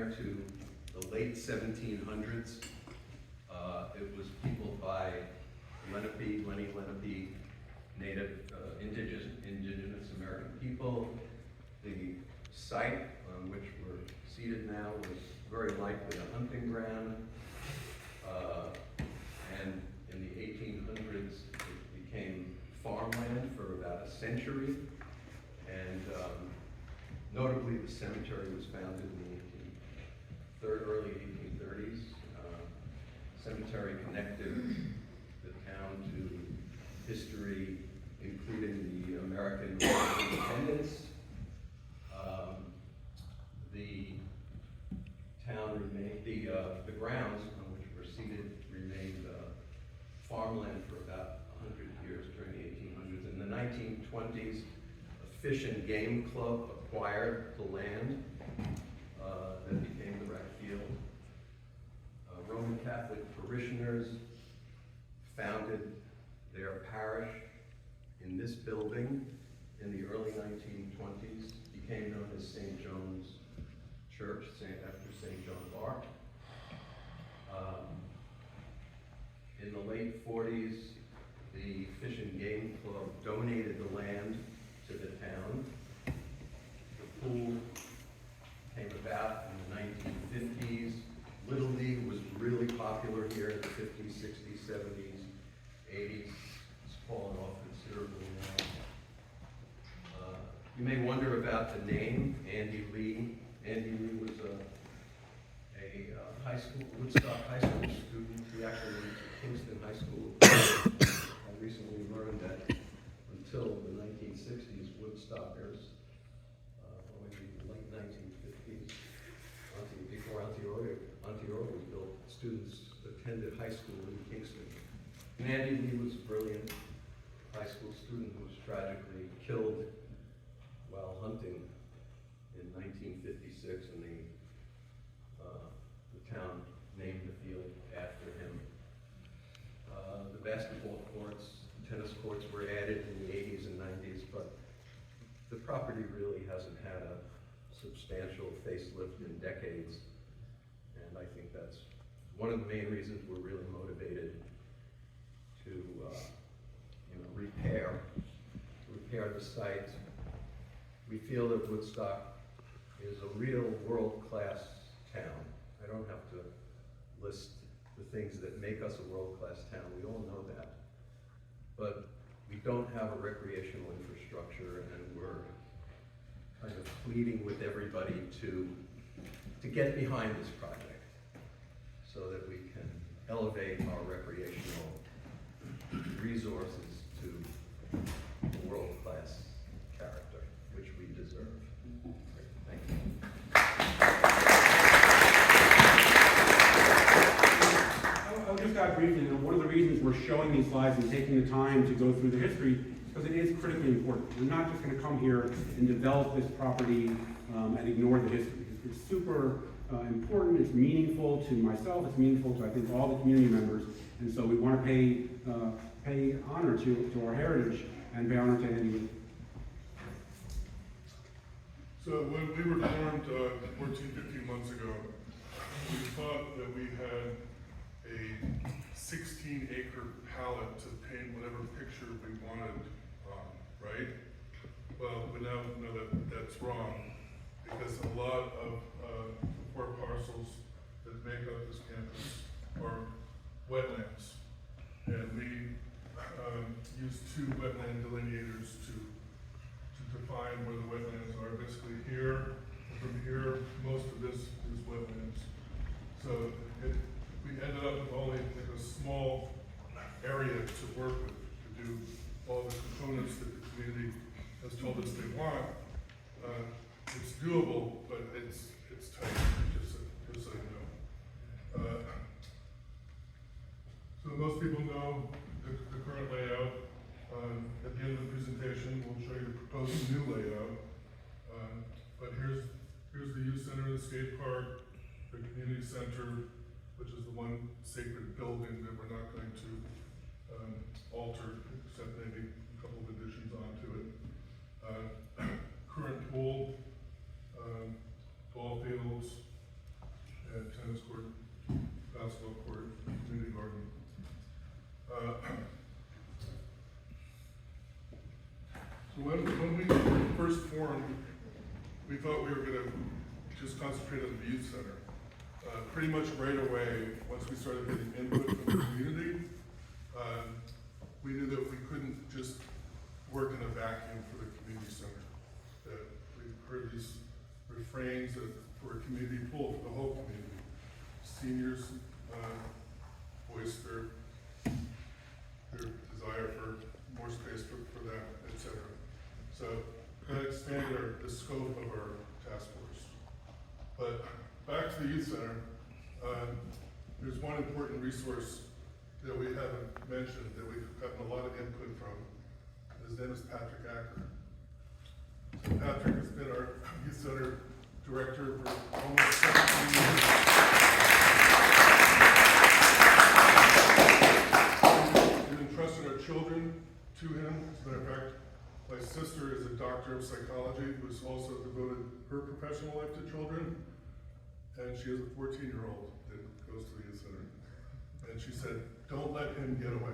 prior to the late 1700s. It was peopled by Lenni Lenape, native indigenous American people. The site on which we're seated now was very likely a hunting ground. And in the 1800s, it became farmland for about a century. And notably, the cemetery was founded in the early 1830s. Cemetery connected the town to history, including the American War of Independence. The town remained, the grounds on which we're seated remained farmland for about 100 years during the 1800s. In the 1920s, a fish and game club acquired the land that became the rec field. Roman Catholic parishioners founded their parish in this building in the early 1920s, became known as St. John's Church, after St. Joan of Arc. In the late 40s, the Fish and Game Club donated the land to the town. The pool came about in the 1950s. Little League was really popular here in the 50s, 60s, 70s, 80s. It's fallen off considerably now. You may wonder about the name, Andy Lee. Andy Lee was a high school, Woodstock High School student. He actually went to Kingston High School. I recently learned that until the 1960s, Woodstockers, maybe the late 1950s, before Ontario was built, students attended high school in Kingston. And Andy Lee was a brilliant high school student who was tragically killed while hunting in 1956, and the town named the field after him. The basketball courts, tennis courts were added in the 80s and 90s, but the property really hasn't had a substantial facelift in decades. And I think that's one of the main reasons we're really motivated to repair the site. We feel that Woodstock is a real world-class town. I don't have to list the things that make us a world-class town. We all know that. But we don't have a recreational infrastructure, and we're kind of pleading with everybody to get behind this project so that we can elevate our recreational resources to a world-class character, which we deserve. Thank you. I'll just add briefly, one of the reasons we're showing these slides and taking the time to go through the history is because it is critically important. We're not just going to come here and develop this property and ignore the history. It's super important, it's meaningful to myself, it's meaningful to, I think, all the community members, and so we want to pay honor to our heritage and pay honor to Andy Lee. So when we were formed 14, 15 months ago, we thought that we had a 16-acre palette to paint whatever picture we wanted on, right? Well, we now know that that's wrong, because a lot of the 4 parcels that make up this campus are wetlands. And we use 2 wetland delineators to define where the wetlands are. Basically here, from here, most of this is wetlands. So we ended up with only like a small area to work with to do all the components that the community has told us they want. It's doable, but it's tight, just so you know. So most people know the current layout. At the end of the presentation, we'll show you the proposed new layout. But here's the youth center, the skate park, the community center, which is the one sacred building that we're not going to alter, except maybe a couple of additions onto it. Current pool, ball fields, formed, we thought we were gonna just concentrate on the youth center. Pretty much right away, once we started getting input from the community, we knew that we couldn't just work in a vacuum for the community center. That we've heard these refrains that for a community pull for the whole community. Seniors voice their desire for more space for that, et cetera. So that expanded the scope of our task force. But back to the youth center, there's one important resource that we haven't mentioned that we've gotten a lot of input from. His name is Patrick Acker. So Patrick has been our youth center director for almost 17 years. We've entrusted our children to him. As a matter of fact, my sister is a doctor of psychology who's also devoted her professional life to children. And she has a 14-year-old that goes to the youth center. And she said, don't let him get away.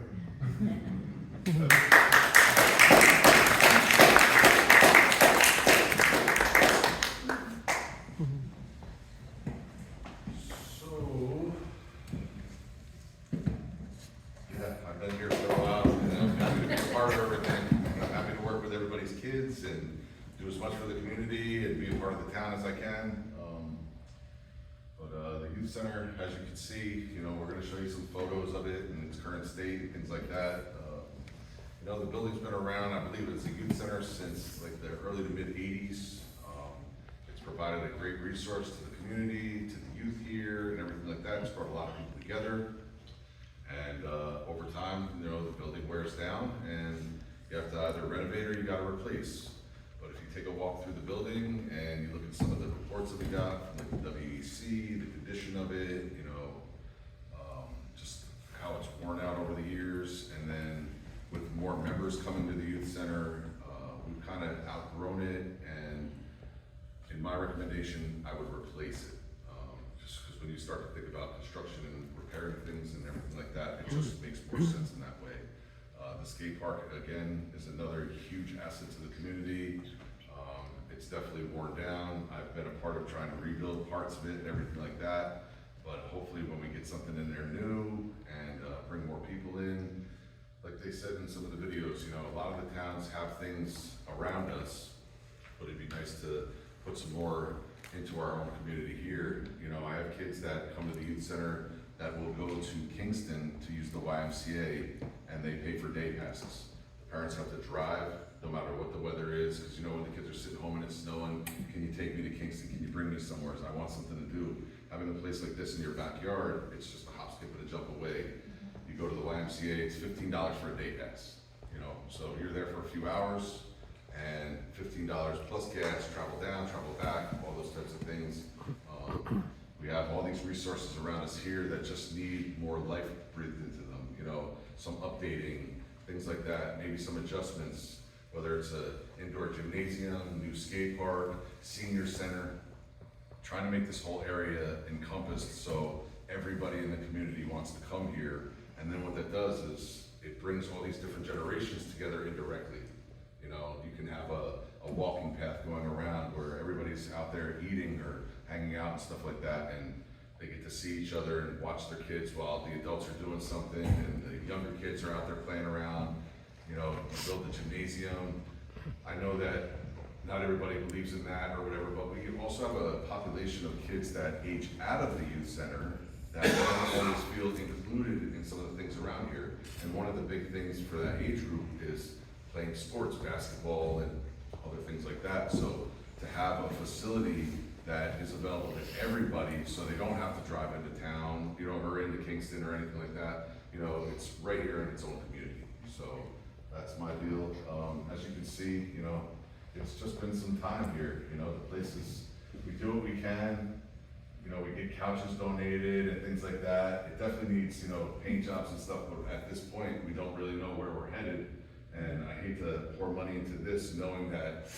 So, yeah, I've been here for a while, and I'm happy to be a part of everything. I'm happy to work with everybody's kids and do as much for the community and be a part of the town as I can. The youth center, as you can see, we're gonna show you some photos of it and its current state, things like that. The building's been around, I believe it's a youth center since like the early to mid '80s. It's provided a great resource to the community, to the youth here and everything like that. It's brought a lot of people together. And over time, the building wears down and you have to either renovate or you gotta replace. But if you take a walk through the building and you look at some of the reports that we got from like the WEC, the condition of it, just how it's worn out over the years, and then with more members coming to the youth center, we've kind of outgrown it, and in my recommendation, I would replace it. Just because when you start to think about construction and repairing things and everything like that, it just makes more sense in that way. The skate park, again, is another huge asset to the community. It's definitely worn down. I've been a part of trying to rebuild parts of it and everything like that. But hopefully when we get something in there new and bring more people in, like they said in some of the videos, a lot of the towns have things around us, but it'd be nice to put some more into our own community here. I have kids that come to the youth center that will go to Kingston to use the YMCA, and they pay for day passes. The parents have to drive no matter what the weather is, because when the kids are sitting home and it's snowing, can you take me to Kingston? Can you bring me somewhere? I want something to do. Having a place like this in your backyard, it's just a hop, skip, and a jump away. You go to the YMCA, it's $15 for a day pass. So you're there for a few hours, and $15 plus gas, travel down, travel back, all those types of things. We have all these resources around us here that just need more life breathed into them. Some updating, things like that, maybe some adjustments, whether it's an indoor gymnasium, new skate park, senior center, trying to make this whole area encompassed so everybody in the community wants to come here. And then what that does is it brings all these different generations together indirectly. You can have a walking path going around where everybody's out there eating or hanging out and stuff like that, and they get to see each other and watch their kids while the adults are doing something and the younger kids are out there playing around. Build the gymnasium. I know that not everybody believes in that or whatever, but we also have a population of kids that age out of the youth center that don't always feel included in some of the things around here. And one of the big things for that age group is playing sports, basketball, and other things like that. So to have a facility that is available to everybody, so they don't have to drive into town, or into Kingston or anything like that. It's right here in its own community. So that's my deal. As you can see, it's just been some time here. The place is, we do what we can. We get couches donated and things like that. It definitely needs, paint jobs and stuff, but at this point, we don't really know where we're headed. And I hate to pour money into this knowing that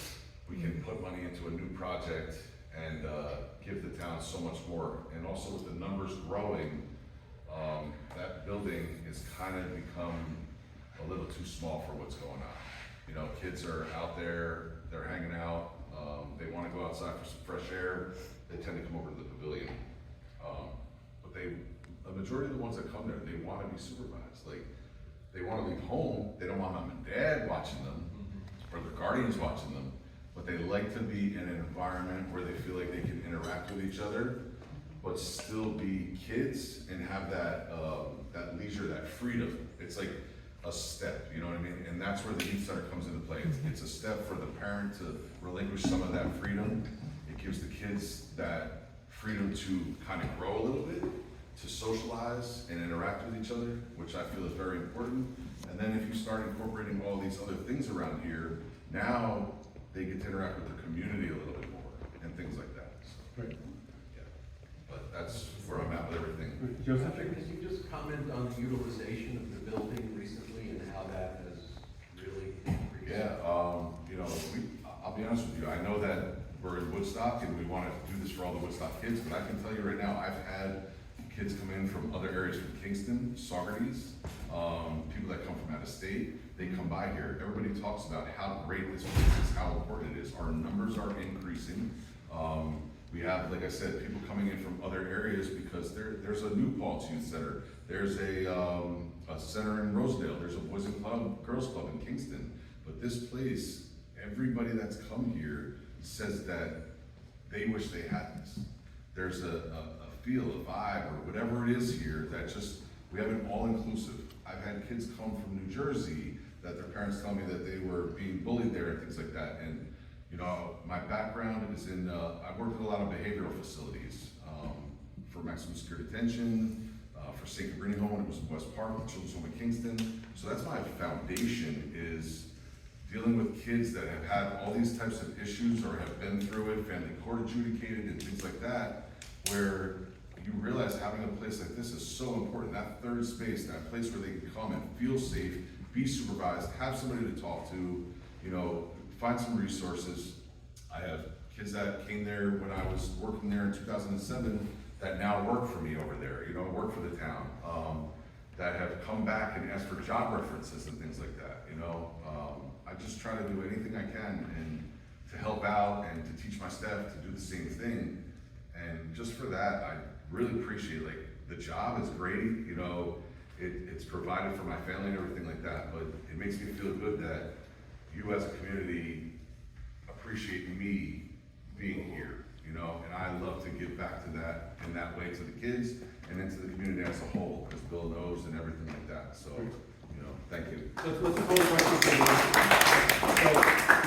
we can put money into a new project and give the town so much more. And also with the numbers growing, that building has kind of become a little too small for what's going on. Kids are out there, they're hanging out, outside for some fresh air, they tend to come over to the pavilion. But a majority of the ones that come there, they wanna be supervised, like, they wanna leave home, they don't want mom and dad watching them, or their guardians watching them, but they like to be in an environment where they feel like they can interact with each other, but still be kids and have that, that leisure, that freedom. It's like a step, you know what I mean? And that's where the youth center comes into play. It's a step for the parent to relinquish some of that freedom. It gives the kids that freedom to kind of grow a little bit, to socialize and interact with each other, which I feel is very important. And then if you start incorporating all these other things around here, now they get to interact with the community a little bit more and things like that. So, Right. yeah. But that's where I'm at with everything. Right. Joseph? Patrick, could you just comment on the utilization of the building recently and how that has really increased? Yeah, you know, I'll be honest with you, I know that we're in Woodstock and we want to do this for all the Woodstock kids, but I can tell you right now, I've had kids come in from other areas from Kingston, Saugerties, people that come from out of state, they come by here. Everybody talks about how great this place is, how important it is. Our numbers are increasing. We have, like I said, people coming in from other areas because there's a New Paltz Youth Center. There's a center in Rosedale. There's a Boys and Girls Club in Kingston. But this place, everybody that's come here says that they wish they had this. There's a feel, a vibe, or whatever it is here that just, we have an all-inclusive. I've had kids come from New Jersey that their parents tell me that they were being bullied there and things like that. And you know, my background is in, I've worked with a lot of behavioral facilities, for maximum security detention, for St. Cabrini Home when it was in West Park, Children's Home in Kingston. So that's my foundation, is dealing with kids that have had all these types of issues or have been through it, family court adjudicated and things like that, where you realize having a place like this is so important. That third space, that place where they can come and feel safe, be supervised, have somebody to talk to, you know, find some resources. I have kids that came there when I was working there in 2007 that now work for me over there, you know, work for the town, that have come back and asked for job references and things like that, you know. I just try to do anything I can and to help out and to teach my staff to do the same thing. And just for that, I really appreciate, like, the job is great, you know, it's provided for my family and everything like that, but it makes me feel good that you as a community appreciate me being here, you know, and I love to give back to that in that way to the kids and then to the community as a whole, because Bill knows and everything like that, so, you know, thank you. Let's call the question for the, so,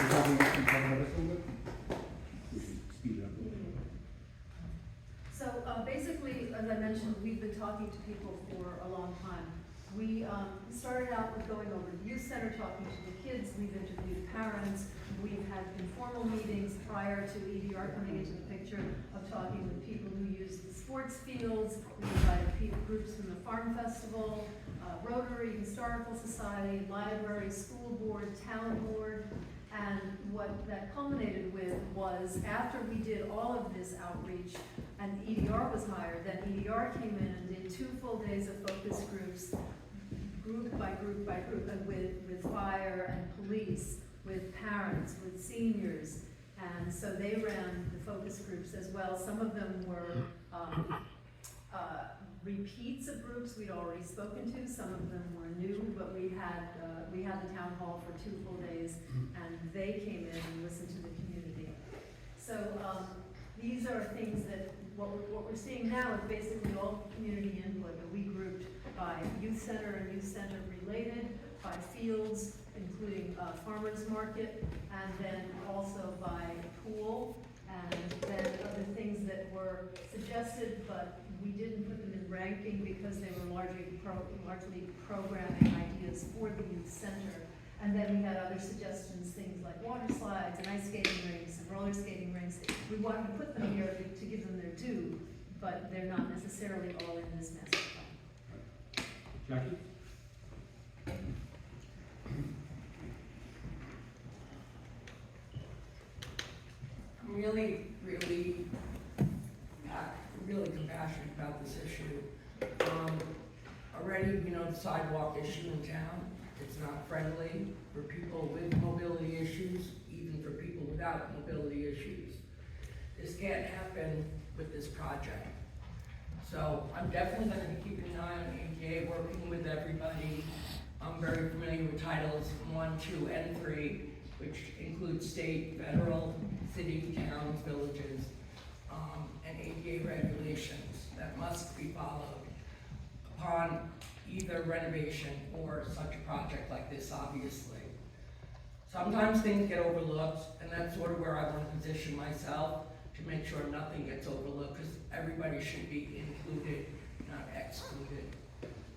you talking about this a little bit? We should speed it up a little bit. So basically, as I mentioned, we've been talking to people for a long time. We started out with going over to the youth center, talking to the kids. We've interviewed parents. We've had informal meetings prior to EDR coming into the picture of talking with people who use the sports fields. We invited groups from the Farm Festival, Rotary, Historical Society, Library, School Board, Town Board. And what that culminated with was, after we did all of this outreach and EDR was hired, then EDR came in and did 2 full days of focus groups, group by group by group, and with fire and police, with parents, with seniors. And so they ran the focus groups as well. Some of them were repeats of groups we'd already spoken to. Some of them were new, but we had the town hall for 2 full days, and they came in and listened to the community. So these are things that what we're seeing now is basically all community input that we grouped by youth center and youth center related, by fields, including farmers market, and then also by pool, and then other things that were suggested, but we didn't put them in ranking because they were largely programming ideas for the youth center. And then we had other suggestions, things like water slides and ice skating rinks and roller skating rinks. We wanted to put them here to give them their due, but they're not necessarily all in this master plan. Jackie? I'm really compassionate about this issue. Already, you know, the sidewalk issue in town, it's not friendly for people with mobility issues, even for people without mobility issues. This can't happen with this project. So I'm definitely gonna be keeping an eye on ADA, working with everybody. I'm very familiar with Titles 1, 2, and 3, which include state, federal, city, towns, villages, and ADA regulations that must be followed upon either renovation or such a project like this, obviously. Sometimes things get overlooked, and that's sort of where I want to position myself, to make sure nothing gets overlooked, because everybody should be included, not excluded.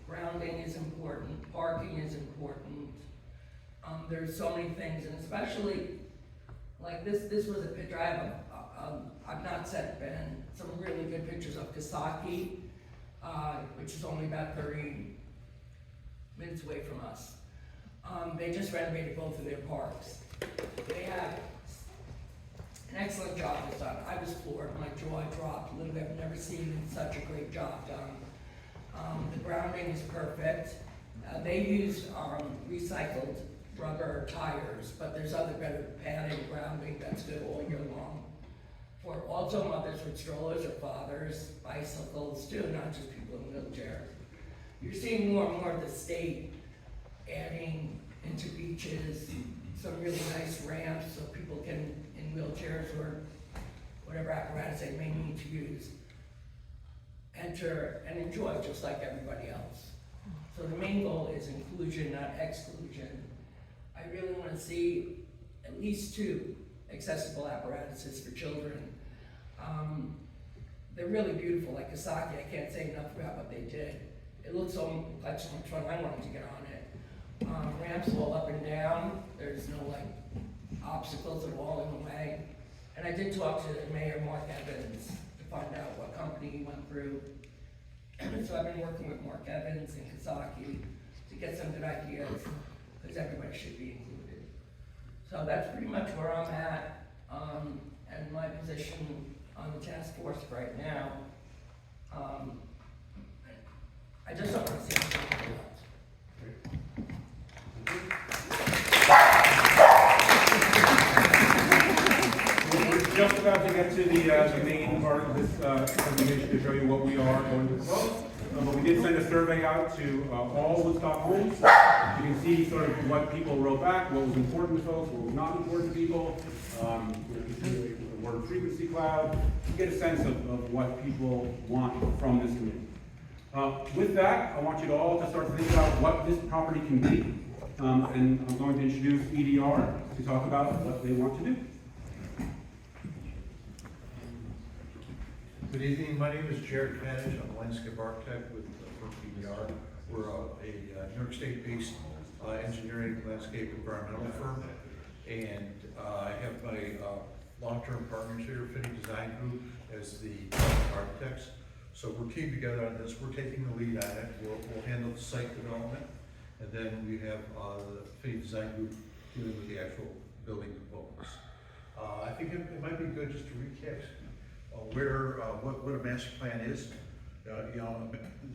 Grounding is important, parking is important. There's so many things, and especially, like this was a picture, I've not sent Ben some really good pictures of Kasaki, which is only about 30 minutes away from us. They just renovated both of their parks. They have an excellent job was done. I was floored, my jaw dropped a little bit. I've never seen such a great job done. The grounding is perfect. They used recycled rubber tires, but there's other better padding, grounding that's good all year long. For also mothers with strollers or fathers, bicycles too, not just people in wheelchairs. You're seeing more and more of the state adding into beaches some really nice ramps so people can, in wheelchairs or whatever apparatus they may need to use, enter and enjoy just like everybody else. So the main goal is inclusion, not exclusion. I really want to see at least 2 accessible apparatuses for children. They're really beautiful, like Kasaki. I can't say enough about what they did. It looks so like so much fun. I wanted to get on it. Ramps all up and down. There's no like obstacles at all in the way. And I did talk to the mayor, Mark Evans, to find out what company he went through. So I've been working with Mark Evans and Kasaki to get some good ideas, because everybody should be included. So that's pretty much where I'm at, and my position on the task force right now. I just don't want to see anything else. We're just about to get to the main part of this presentation to show you what we are going to propose. But we did send a survey out to all Woodstock homes. You can see sort of what people wrote back, what was important to folks, what was not important to people. You can see the word frequency cloud. You get a sense of what people want from this committee. With that, I want you to all to start to think about what this property can be. And I'm going to introduce EDR to talk about what they want to do. Good evening, my name is Jared Canage, I'm a landscape architect with PBR. We're a New York State-based engineering, landscape, environmental firm. And I have my long-term partners here, Finney Design Group, as the architects. So we're teamed together on this, we're taking the lead on it, we'll handle the site development. And then we have the Finney Design Group dealing with the actual building components. I think it might be good just to recap what a master plan is.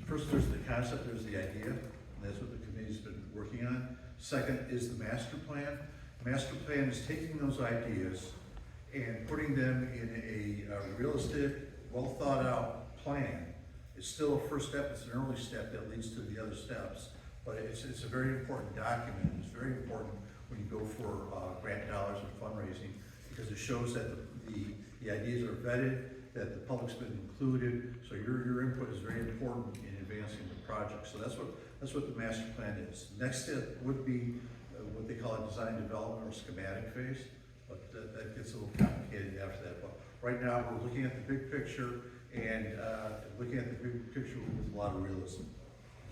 First there's the concept, there's the idea, and that's what the committee's been working on. Second is the master plan. Master plan is taking those ideas and putting them in a realistic, well thought out plan. It's still a first step, it's an early step that leads to the other steps, but it's a very important document. It's very important when you go for grant dollars and fundraising, because it shows that the ideas are vetted, that the public's been included, so your input is very important in advancing the project. So that's what the master plan is. Next step would be what they call a design development or schematic phase, but that gets a little complicated after that. But right now, we're looking at the big picture and looking at the big picture with a lot of realism.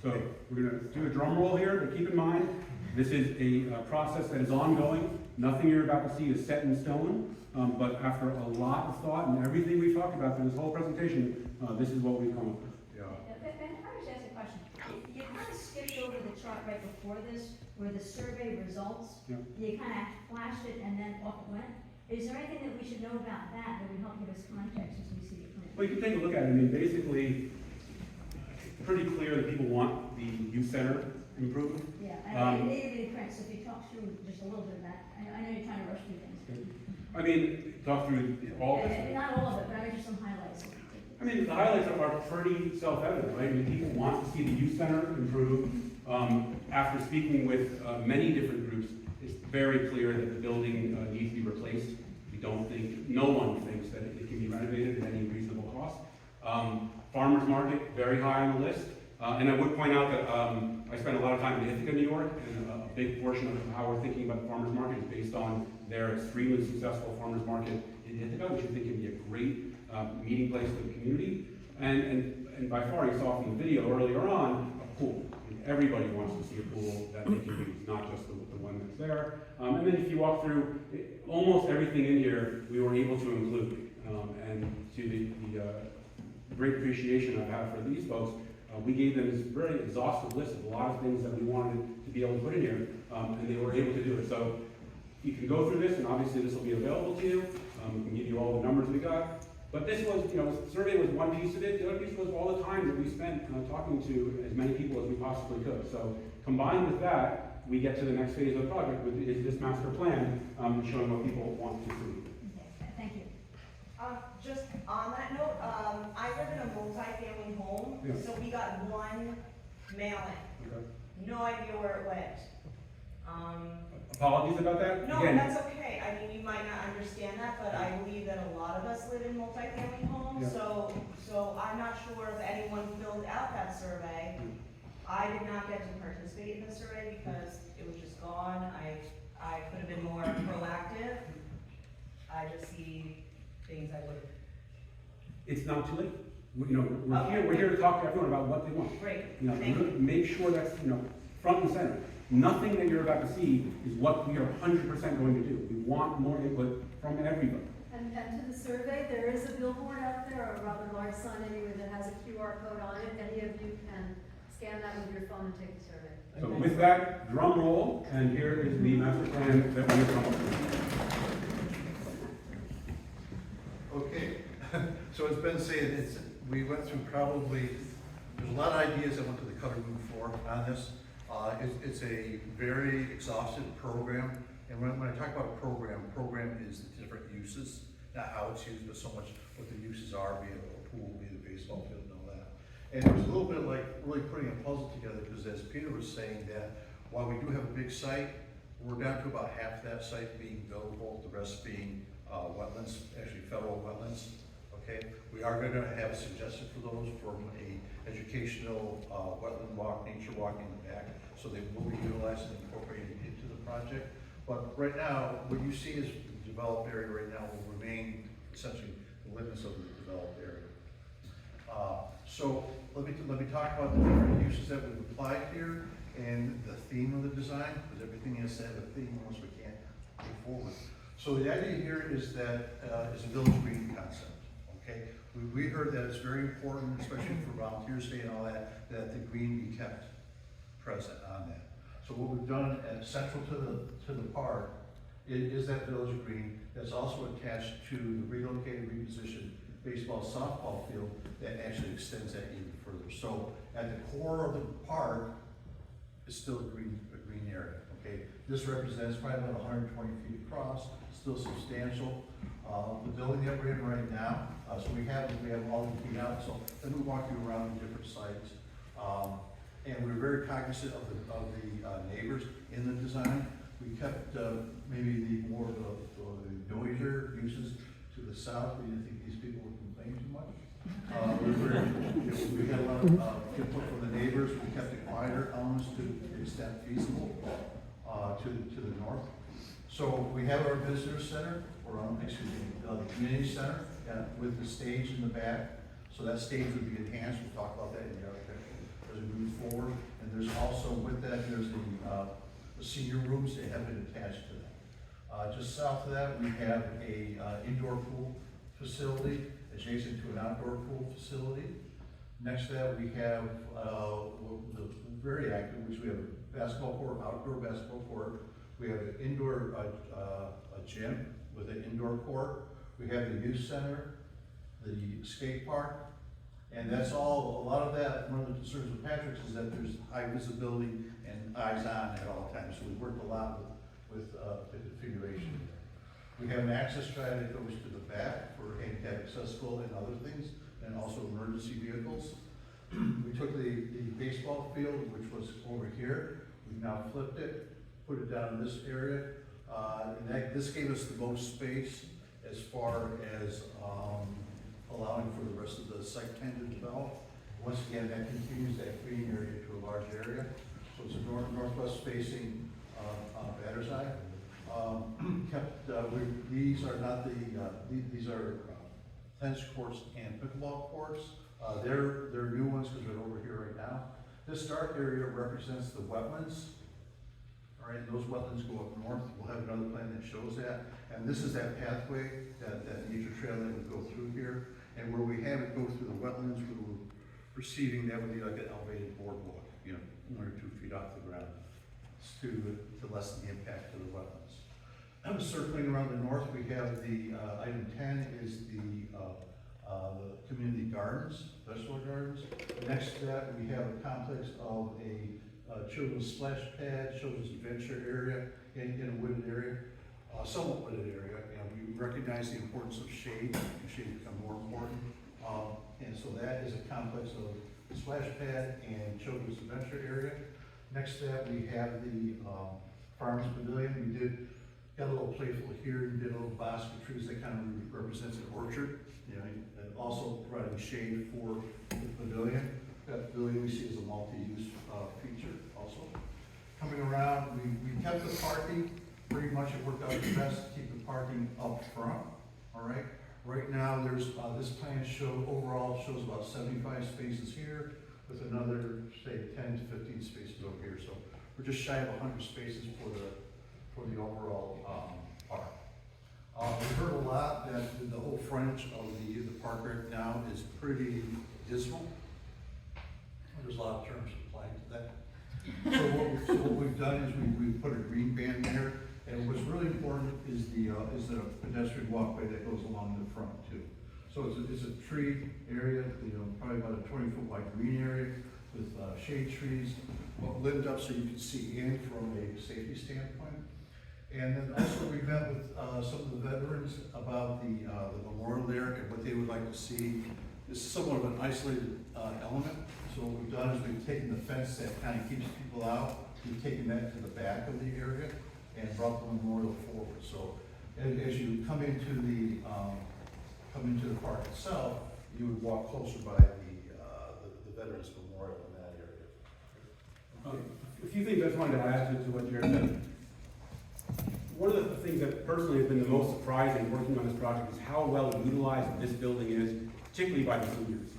So we're going to do a drum roll here, but keep in mind, this is a process that is ongoing. Nothing you're about to see is set in stone, but after a lot of thought and everything we've talked about through this whole presentation, this is what we've come up with. Ben, can I just ask a question? You kind of skipped over the chart right before this, where the survey results, Yeah. you kind of flashed it and then off it went. Is there anything that we should know about that would help give us context as we see the plan? Well, you can take a look at it. I mean, basically, it's pretty clear that people want the youth center improved. Yeah, and it needed to be print, so if you talk through just a little bit of that, I know you're trying to rush through things. I mean, talk through all of And this. not all of it, but I mean, just some highlights. I mean, the highlights are pretty self-evident, right? I mean, people want to see the youth center improve. After speaking with many different groups, it's very clear that the building needs to be replaced. We don't think, no one thinks that it can be renovated at any reasonable cost. Farmers market, very high on the list. And I would point out that I spent a lot of time in Ithaca, New York, and a big portion of how we're thinking about the farmers market is based on their extremely successful farmers market in Ithaca, which we think can be a great meeting place for the community. And by far, you saw from the video earlier on, a pool. And everybody wants to see a pool that they can use, not just the one that's there. And then if you walk through, almost everything in here, we were able to include. And to the great appreciation I have for these folks, we gave them this very exhaustive list of a lot of things that we wanted to be able to put in here, and they were able to do it. So you can go through this, and obviously this will be available to you. We can give you all the numbers we got. But this was, the survey was one piece of it. The other piece was all the time that we spent talking to as many people as we possibly could. So combined with that, we get to the next phase of the project, which is this master plan, showing what people want to see. Okay, thank you. Just on that note, I live in a multi-family home, Yeah. so we got one mail-in. Okay. No idea where it went. Apologies about that. No, Again, that's okay. I mean, you might not understand that, but I believe that a lot of us live in multi-family homes, Yeah. so I'm not sure if anyone filled out that survey. I did not get to participate in the survey because it was just gone. I could have been more proactive. I just see things I would, it's not too late. We're here to talk to everyone about what they want. great, We're thank gonna you. make sure that's, front and center. Nothing that you're about to see is what we are 100% going to do. We want more input from everybody. And to the survey, there is a billboard out there, a rather large sign anyway, that has a QR code on it. Any of you can scan that with your phone and take the survey. So with that, drum roll, and here is the master plan that we have come up with. Okay, so it's been said, we went through probably, there's a lot of ideas that went to the cutting room floor on this. It's a very exhaustive program, and when I talk about a program is the different uses, not how it's used, but so much what the uses are, be it a pool, be it a baseball field, and all that. And it was a little bit like really putting a puzzle together, because as Peter was saying that, while we do have a big site, we're down to about half that site being buildable, the rest being wetlands, actually federal wetlands, okay? We are gonna have a suggestion for those from a educational wetland walk, nature walk in the back, so they will be utilized and incorporated into the project. But right now, what you see is the developed area right now will remain essentially the limits of the developed area. So let me talk about the different uses that we've applied here and the theme of the design, because everything has to have a theme, unless we can't move forward. So the idea here is that is a village green concept, okay? We heard that it's very important, especially for Volunteers Day and all that, that the green be kept present on that. So what we've done at central to the park is that village green that's also attached to the relocated, repositioned baseball softball field that actually extends that even further. So at the core of the park is still a green area, okay? This represents probably about 120 feet across, still substantial. The building that we're in right now, so we have all the feet out, so let me walk you around the different sites. And we're very cognizant of the neighbors in the design. We kept maybe the more of the noisier uses to the south. We didn't think these people would complain too much. We had a lot of input from the neighbors. We kept the quieter elements to the extent feasible to the north. So we have our visitor center, or the community center with the stage in the back. So that stage would be enhanced. We'll talk about that in the architecture as we move forward. And there's also with that, there's the senior rooms that have been attached to that. Just south of that, we have a indoor pool facility adjacent to an outdoor pool facility. Next to that, we have the very active, which we have a basketball court, outdoor basketball court. We have an indoor a gym with an indoor court. We have the youth center, the skate park, and that's all. A lot of that, one of the concerns with Patrick's is that there's high visibility and eyes on at all times. So we worked a lot with the configuration. We have an access drive that goes to the back for handicap accessible and other things, and also emergency vehicles. We took the baseball field, which was over here, we've now flipped it, put it down in this area. This gave us the most space as far as allowing for the rest of the site plan to develop. Once again, that continues that green area to a large area. So it's a northwest facing batter's eye. These are not these are tennis courts and pickleball courts. They're new ones because they're over here right now. This dark area represents the wetlands. All right, those wetlands go up north. We'll have another plan that shows that. And this is that pathway, that nature trail that would go through here. And where we have it go through the wetlands, we were perceiving that would be like an elevated boardwalk, 1 or 2 feet off the ground to lessen the impact to the wetlands. Circling around the north, we have the, item 10 is the community gardens, vegetable gardens. Next to that, we have a complex of a children's splash pad, children's adventure area in a wooded area, somewhat wooded area. We recognize the importance of shade, and shade become more important. And so that is a complex of splash pad and children's adventure area. Next to that, we have the farmers pavilion. We got a little playful here, we did a little basket of trees that kind of represents an orchard, and also providing shade for the pavilion. That pavilion we see as a multi-use feature also. Coming around, we kept the parking, pretty much it worked out the best to keep the parking up front, all right? Right now, there's, this plan overall shows about 75 spaces here, with another, say, 10 to 15 spaces over here. So we're just shy of 100 spaces for the overall park. We heard a lot that the whole frontage of the park right now is pretty dismal. There's a lot of terms applied to that. So what we've done is we've put a green band there, and what's really important is the pedestrian walkway that goes along the front too. So it's a tree area, probably about a 20-foot wide green area with shade trees, lit up so you can see in from a safety standpoint. And then also we met with some of the veterans about the memorial there and what they would like to see. This is somewhat of an isolated element. So what we've done is we've taken the fence that kind of keeps people out, we've taken that to the back of the area and brought the memorial forward. So as you come into the park itself, you would walk closer by the Veterans Memorial in that area. A few things I just wanted to add to what Jared said. One of the things that personally has been the most surprising working on this project is how well utilized this building is, particularly by the seniors.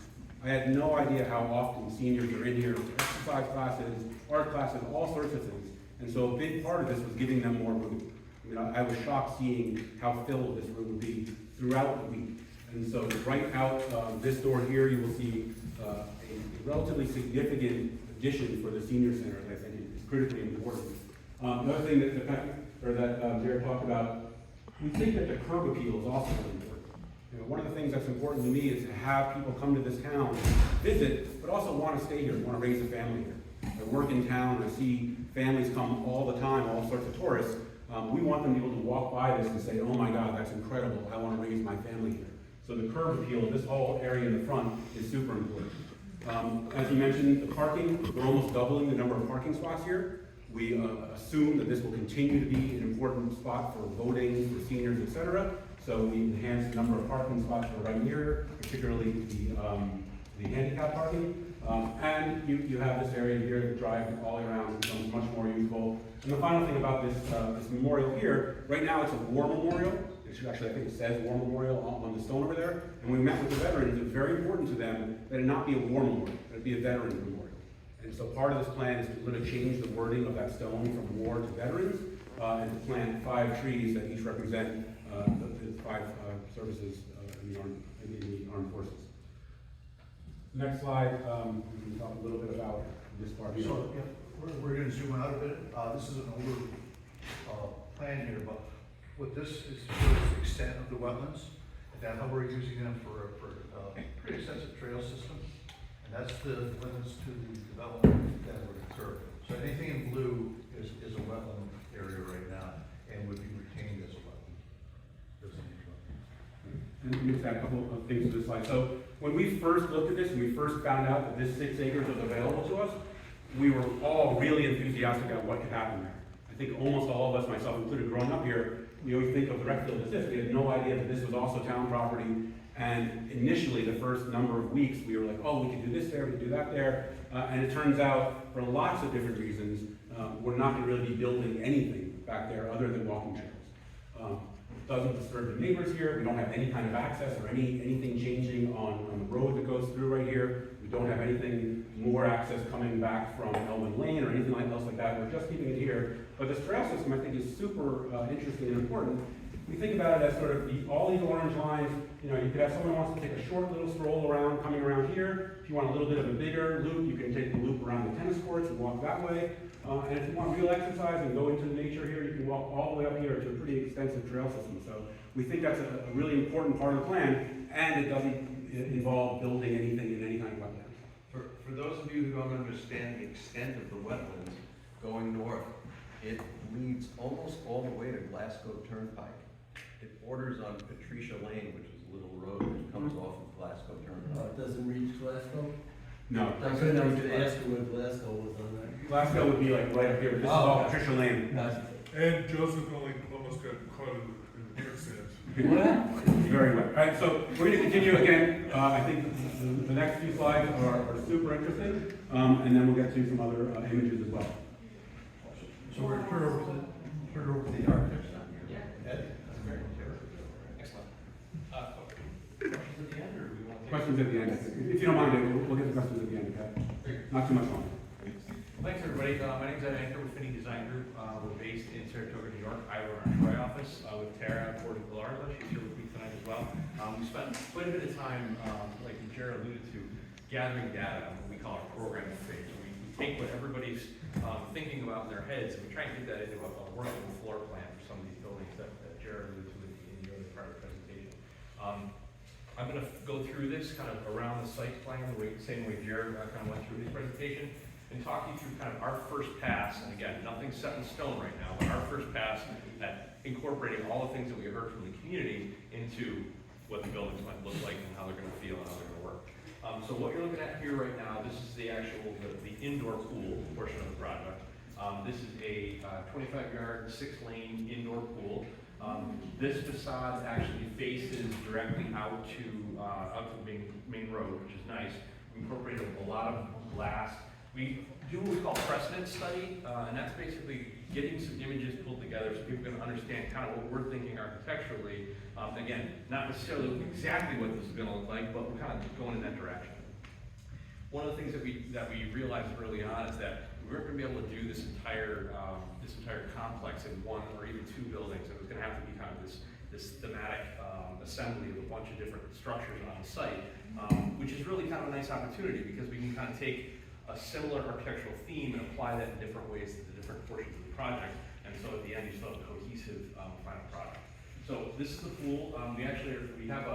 I had no idea how often seniors are in here for exercise classes, art classes, all sorts of things. And so a big part of this was giving them more room. I was shocked seeing how filled this room would be throughout the week. And so right out this door here, you will see a relatively significant addition for the senior center that I think is critically important. Another thing that Jared talked about, we think that the curb appeal is also really important. One of the things that's important to me is to have people come to this town, visit, but also want to stay here, want to raise a family here. I work in town, I see families come all the time, all sorts of tourists. We want them to be able to walk by this and say, oh my God, that's incredible, I want to raise my family here. So the curb appeal, this whole area in the front is super important. As you mentioned, the parking, we're almost doubling the number of parking spots here. We assume that this will continue to be an important spot for voting, for seniors, etc. So we enhanced the number of parking spots for right here, particularly the handicap parking. And you have this area here that drives all around, becomes much more useful. And the final thing about this memorial here, right now it's a war memorial. Actually, I think it says war memorial on the stone over there. And when we met with the veterans, it was very important to them that it not be a war memorial, that it be a veterans memorial. And so part of this plan is to really change the wording of that stone from war to veterans, and to plant 5 trees that each represent the 5 services in the armed forces. Next slide, we can talk a little bit about this part here. So we're going to zoom out a bit. This is an older plan here, but what this is the extent of the wetlands, and then how we're using them for a pretty extensive trail system. And that's the limits to the development that would occur. So anything in blue is a wetland area right now and would be retained as a wetland. And let me just add a couple of things to this slide. So when we first looked at this and we first found out that this 6 acres was available to us, we were all really enthusiastic about what could happen there. I think almost all of us, myself included, growing up here, we always think of the rec field as this. We had no idea that this was also town property. And initially, the first number of weeks, we were like, oh, we could do this there, we could do that there. And it turns out, for lots of different reasons, we're not going to really be building anything back there other than walking trails. It doesn't disturb the neighbors here. We don't have any kind of access or anything changing on the road that goes through right here. We don't have anything more access coming back from Elman Lane or anything else like that. We're just keeping it here. But this trail system, I think, is super interesting and important. We think about it as sort of all these orange lines. You know, you could have someone who wants to take a short little stroll around, coming around here. If you want a little bit of a bigger loop, you can take the loop around the tennis courts and walk that way. And if you want real exercise and go into the nature here, you can walk all the way up here to a pretty extensive trail system. So we think that's a really important part of the plan, and it doesn't involve building anything in any kind of wetlands. For those of you who don't understand the extent of the wetlands going north, it leads almost all the way to Glasgow Turnpike. It borders on Patricia Lane, which is a little road that comes off of Glasgow Turnpike. It doesn't reach Glasgow? No. I was gonna ask you where Glasgow was on that. Glasgow would be like right up here. This is all Patricia Lane. And Joseph only almost got caught in the quicksand. Very well. All right, so we're going to continue again. I think the next few slides are super interesting, and then we'll get to some other images as well. So we're turn over to the architect. Ed? Questions at the end. If you don't mind, we'll get the questions at the end, okay? Not too much longer. Thanks, everybody. My name's Ed Anker with Finney Design Group. We're based in Saratoga, New York. I run our Troy office with Tara Porter-Galarza. She's here with me tonight as well. We spent quite a bit of time, like Jared alluded to, gathering data on what we call our programming phase. We take what everybody's thinking about in their heads, and we try and get that into a workable floor plan for some of these buildings that Jared alluded to in the earlier part of the presentation. I'm going to go through this kind of around the site plan, the same way Jared kind of went through his presentation, and talk you through kind of our first pass. And again, nothing's set in stone right now, but our first pass at incorporating all the things that we heard from the community into what the buildings might look like and how they're going to feel and how they're going to work. So what you're looking at here right now, this is the actual the indoor pool portion of the project. This is a 25-yard, 6-lane indoor pool. This facade actually faces directly out to the main road, which is nice. We incorporated a lot of glass. We do what we call precedent study, and that's basically getting some images pulled together so people can understand kind of what we're thinking architecturally. Again, not necessarily exactly what this is going to look like, but we're kind of going in that direction. One of the things that we realized early on is that we weren't going to be able to do this entire complex in one or even two buildings. It was going to have to be kind of this thematic assembly of a bunch of different structures on the site, which is really kind of a nice opportunity because we can kind of take a similar architectural theme and apply that in different ways to the different portions of the project. And so at the end, you still have a cohesive final product. So this is the pool. We have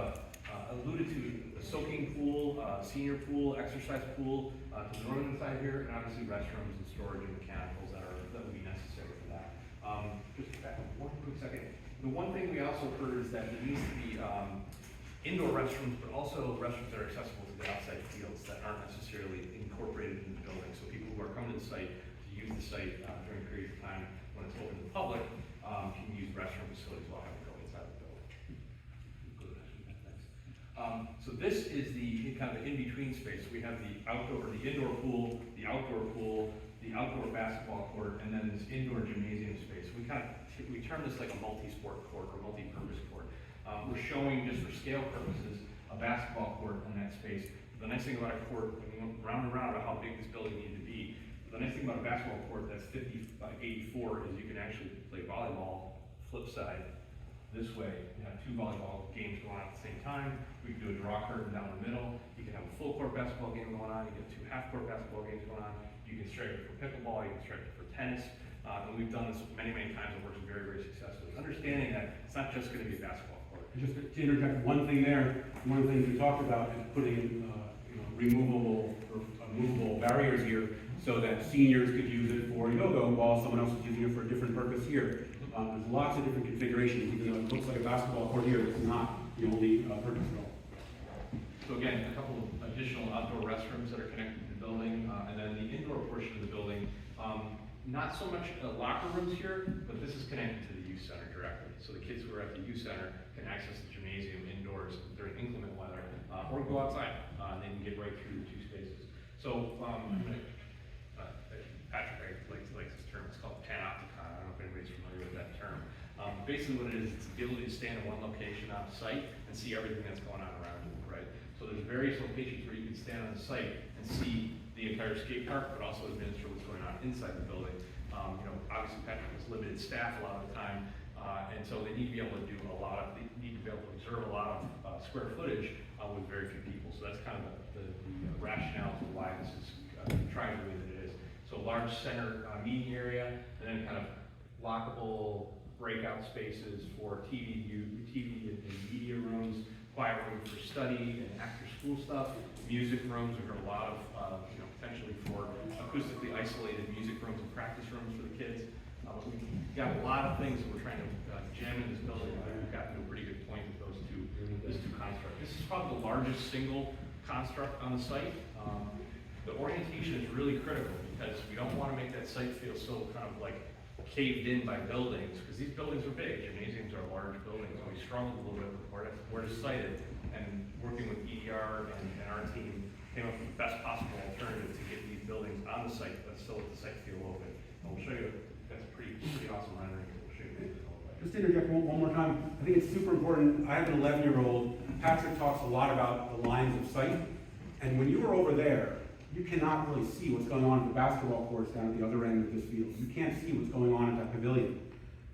alluded to a soaking pool, senior pool, exercise pool to the northern side here, and obviously restrooms and storage and mechanicals that would be necessary for that. Just back one quick second. The one thing we also heard is that there needs to be indoor restrooms, but also restrooms that are accessible to the outside fields that aren't necessarily incorporated in the building. So people who are coming to the site to use the site during periods of time when it's open to the public can use restroom facilities while having to go inside the building. So this is the kind of in-between space. We have the indoor pool, the outdoor basketball court, and then this indoor gymnasium space. We term this like a multi-sport court or multi-purpose court. We're showing, just for scale purposes, a basketball court in that space. The nice thing about a court, I mean, round and round about how big this building needed to be, the nice thing about a basketball court that's 50 by 84 is you can actually play volleyball flip side this way. You have two volleyball games going on at the same time. We can do a draw curtain down the middle. You can have a full court basketball game going on. You can have two half court basketball games going on. You can strike it for pickleball. You can strike it for tennis. And we've done this many, many times. It works very, very successfully. Understanding that it's not just going to be a basketball court. Just to interject one thing there, one of the things we talked about is putting removable or movable barriers here so that seniors could use it for yoga while someone else is using it for a different purpose here. There's lots of different configurations, even though it looks like a basketball court here, it's not. the only purpose at all. So again, a couple of additional outdoor restrooms that are connected to the building, and then the indoor portion of the building, not so much locker rooms here, but this is connected to the youth center directly. So the kids who are at the youth center can access the gymnasium indoors during inclement weather, or go outside, and they can get right through the two spaces. So, Patrick likes this term, it's called panopticon. I don't know if anybody's familiar with that term. Basically what it is, it's the ability to stand in one location on site and see everything that's going on around you, right? So there's various locations where you can stand on the site and see the entire skate park, but also administer what's going on inside the building. Obviously Patrick has limited staff a lot of the time, and so they need to be able to do they need to be able to observe a lot of square footage with very few people. So that's kind of the rationale for why this is trying the way that it is. So large center meeting area, and then kind of lockable breakout spaces for TV and media rooms, quiet rooms for study and after school stuff, music rooms. We've heard a lot of potentially for acoustically isolated music rooms and practice rooms for the kids. We've got a lot of things that we're trying to jam in this building. I think we've gotten to a pretty good point with those two constructs. This is probably the largest single construct on the site. The orientation is really critical because we don't want to make that site feel so kind of like caved in by buildings, because these buildings are big. Gymnasiums are large buildings, and we struggled a little bit with where to site it. And working with EDR and our team came up with the best possible alternative to get these buildings on the site, but still let the site feel open. And we'll show you, that's a pretty awesome rendering. We'll show you what Just to interject one more time, I think it's super important. I have an 11-year-old. Patrick talks a lot about the lines of sight. And when you were over there, you cannot really see what's going on at the basketball courts down at the other end of this field. You can't see what's going on at that pavilion.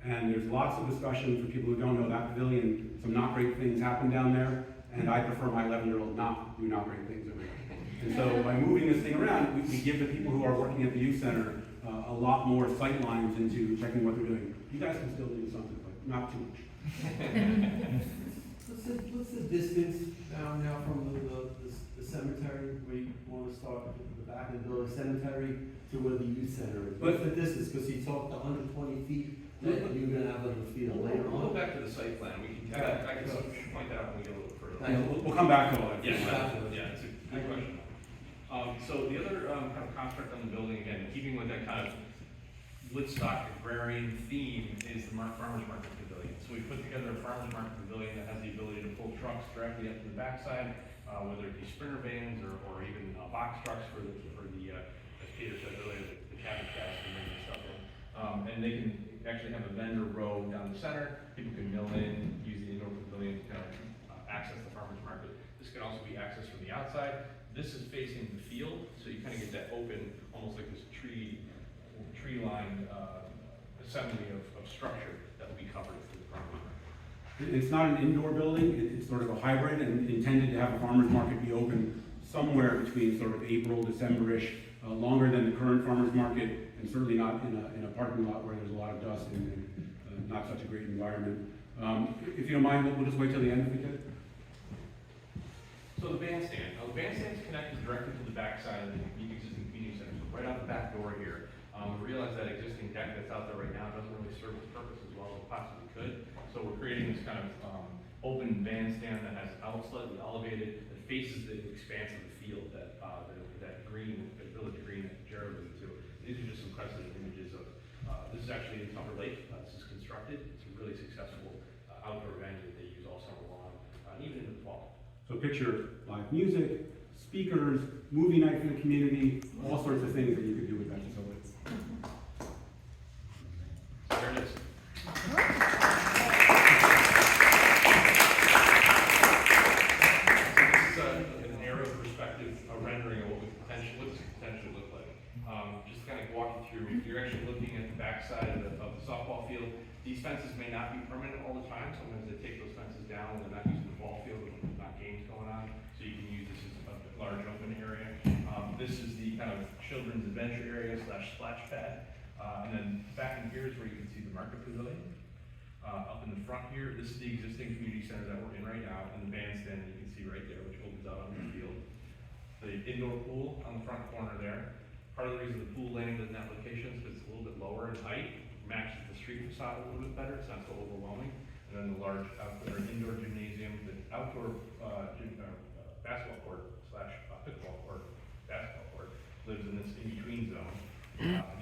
And there's lots of discussion for people who don't know that pavilion. Some not great things happen down there, and I prefer my 11-year-old not do not great things over there. And so by moving this thing around, we give the people who are working at the youth center a lot more sight lines into checking what they're doing. You guys can still do something, but not too much. What's the distance now from the cemetery, where you want to start at the back of the building, cemetery, to where the youth center is? What's the distance? Because he talked 120 feet, that you're gonna have on the field later We'll go on. back to the site plan. I can point that out when we get a little further. Thank you. We'll come back to all that. Yeah, it's a good question. So the other kind of construct on the building, again, keeping with that kind of Woodstock agrarian theme, is the farmer's market pavilion. So we put together a farmer's market pavilion that has the ability to pull trucks directly up to the backside, whether it be sprinter vans or even box trucks for the as Peter said earlier, the cabbage cast and bring the stuff in. And they can actually have a vendor row down the center. People can mill in, use the indoor pavilion to kind of access the farmer's market. This can also be accessed from the outside. This is facing the field, so you kind of get that open, almost like this tree-lined assembly of structure that will be covered for the farmer's market. It's not an indoor building, it's sort of a hybrid and intended to have a farmer's market be open somewhere between sort of April, December-ish, longer than the current farmer's market, and certainly not in a parking lot where there's a lot of dust and not such a great environment. If you don't mind, we'll just wait till the end if we could. So the bandstand is connected directly to the backside of the existing community center, so right out the back door here. We realize that existing deck that's out there right now doesn't really serve its purpose as well as it possibly could. So we're creating this kind of open bandstand that has slightly elevated, that faces the expanse of the field, that green, the village green that Jared alluded to. These are just some precedent images of, this is actually in Tupper Lake. This is constructed. It's a really successful outdoor venue that they use all summer long, even in the fall. So picture live music, speakers, movie night for the community, all sorts of things that you could do with that facility. There it is. An aerial perspective, a rendering of what this could potentially look like. Just kind of walk you through, you're actually looking at the backside of the softball field. These fences may not be permanent all the time. Sometimes they take those fences down when they're not using the ball field, when there's not games going on. So you can use this as a large open area. This is the kind of children's adventure area / splash pad. And then back in here is where you can see the market pavilion. Up in the front here, this is the existing community center that we're in right now, and the bandstand that you can see right there, which opens out on the field. The indoor pool on the front corner there. Part of the reason the pool landed in that location is because it's a little bit lower in height, matches the street facade a little bit better, it's not so overwhelming. And and then the large outdoor indoor gymnasium, the outdoor, basketball court slash pickleball court, basketball court, lives in this in-between zone.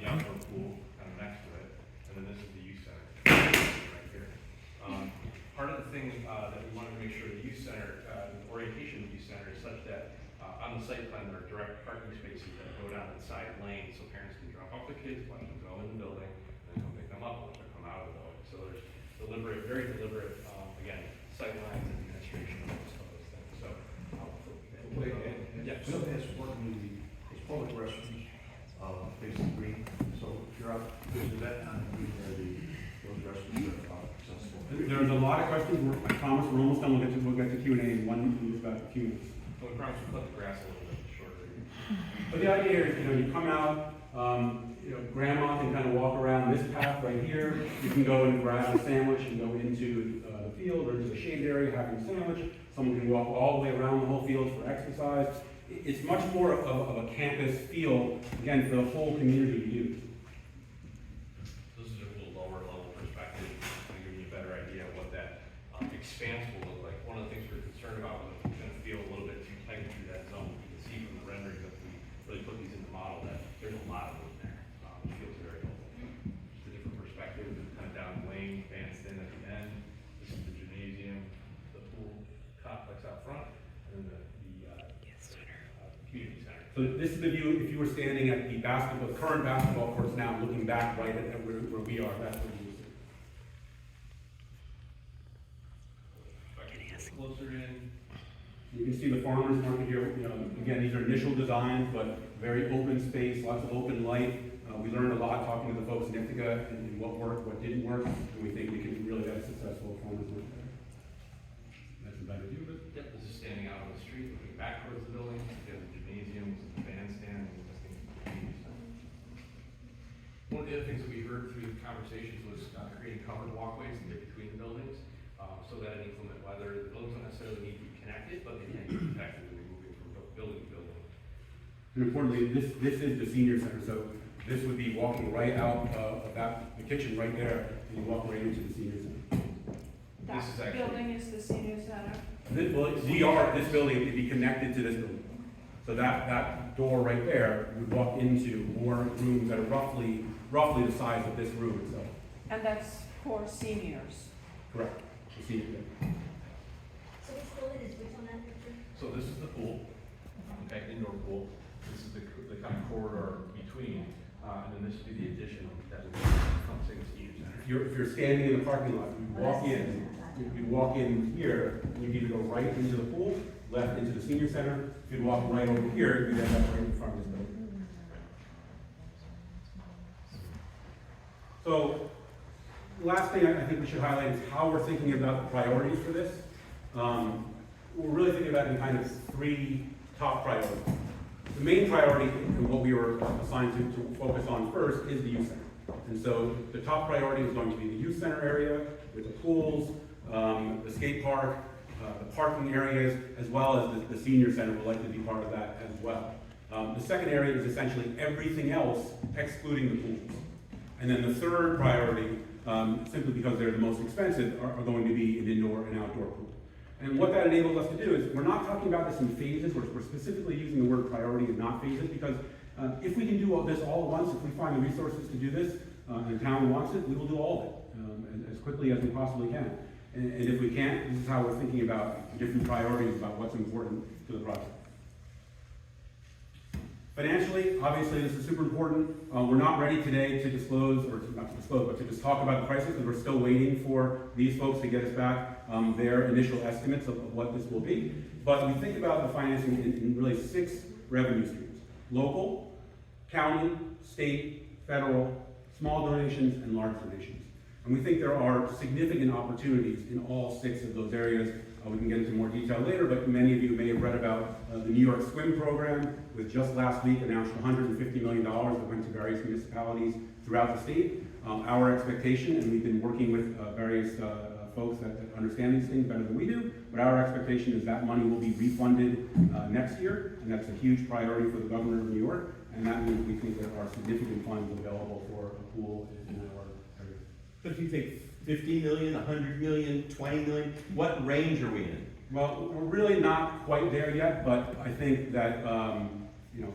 The outdoor pool kind of next to it, and then this is the youth center right here. Part of the thing that we wanted to make sure the youth center, the orientation of the youth center is such that on the site plan there are direct parking spaces that go down the side lane, so parents can drop off their kids, watch them go in the building, and then come pick them up when they come out of the building. So there's deliberate, very deliberate, again, sight lines and administration of those things. So, yeah. Something that's important to the, is public restrooms, facing green, so if you're out visiting that on the green area, those restrooms are accessible. There's a lot of questions, I promise we're almost done, we'll get to Q&A in about 2 minutes. So we promise we'll cut the grass a little bit shorter. But the idea here is, you come out, grandma can kind of walk around this path right here. You can go and grab a sandwich and go into the field or into the shade area, having a sandwich. Someone can walk all the way around the whole field for exercise. It's much more of a campus feel, again, for the whole community to use. This is a little lower level perspective, to give you a better idea of what that expanse will look like. One of the things we were concerned about was it's going to feel a little bit too tight through that zone. You can see from the renderings that we really put these in the model that there's a lot of room there. It feels very helpful. Just a different perspective, kind of down the lane, bandstand at the end. This is the gymnasium, the pool complex out front, and then the community center. So this is the view, if you were standing at the current basketball courts now, looking back right at where we are, that's what you would see. Closer in. You can see the farmer's market here, again, these are initial designs, but very open space, lots of open light. We learned a lot talking to the folks in Ithaca and what worked, what didn't work, and we think we can really have a successful farmer's market there. That's a better view of it. Yep, this is standing out on the street, looking back towards the building, you have the gymnasiums, the bandstand, and existing community center. One of the other things that we heard through the conversations was creating covered walkways in between the buildings, so that in inclement weather, the buildings don't necessarily need to be connected, but they can be protected when we're moving from building to building. And importantly, this is the senior center, so this would be walking right out of the kitchen right there, and you walk right into the senior center. This is actually- building is the senior center. This building would be connected to this building. So that door right there would walk into more rooms that are roughly the size of this room itself. And that's for seniors. Correct. The senior center. So which building is which on that picture? So this is the pool, okay, indoor pool. This is the kind of corridor between, and then this would be the addition that would be from the senior center. If you're standing in the parking lot, you'd walk in here, and you'd either go right into the pool, left into the senior center. If you'd walk right over here, you'd end up right in front of this building. So, last thing I think we should highlight is how we're thinking about the priorities for this. We're really thinking about it in kind of 3 top priorities. The main priority and what we were assigned to focus on first is the youth center. And so the top priority is going to be the youth center area with the pools, the skate park, the parking areas, as well as the senior center will likely be part of that as well. The second area is essentially everything else excluding the pools. And then the third priority, simply because they're the most expensive, are going to be an indoor and outdoor pool. And what that enables us to do is, we're not talking about this in phases, we're specifically using the word priority and not phases, because if we can do all this all at once, if we find the resources to do this, and the town wants it, we will do all of it, as quickly as we possibly can. And if we can't, this is how we're thinking about different priorities about what's important to the project. Financially, obviously, this is super important. We're not ready today to disclose, or not to disclose, but to just talk about the prices, because we're still waiting for these folks to get us back their initial estimates of what this will be. But we think about the financing in really 6 revenue streams: local, county, state, federal, small donations, and large donations. And we think there are significant opportunities in all 6 of those areas. We can get into more detail later, but many of you may have read about the New York Swim Program, which just last week announced $150 million that went to various municipalities throughout the state. Our expectation, and we've been working with various folks that understand these things better than we do, but our expectation is that money will be refunded next year, and that's a huge priority for the governor of New York, and that means we think there are significant funds available for a pool in our area. But if you take 50 million, 100 million, 20 million? What range are we in? Well, we're really not quite there yet, but I think that, you know,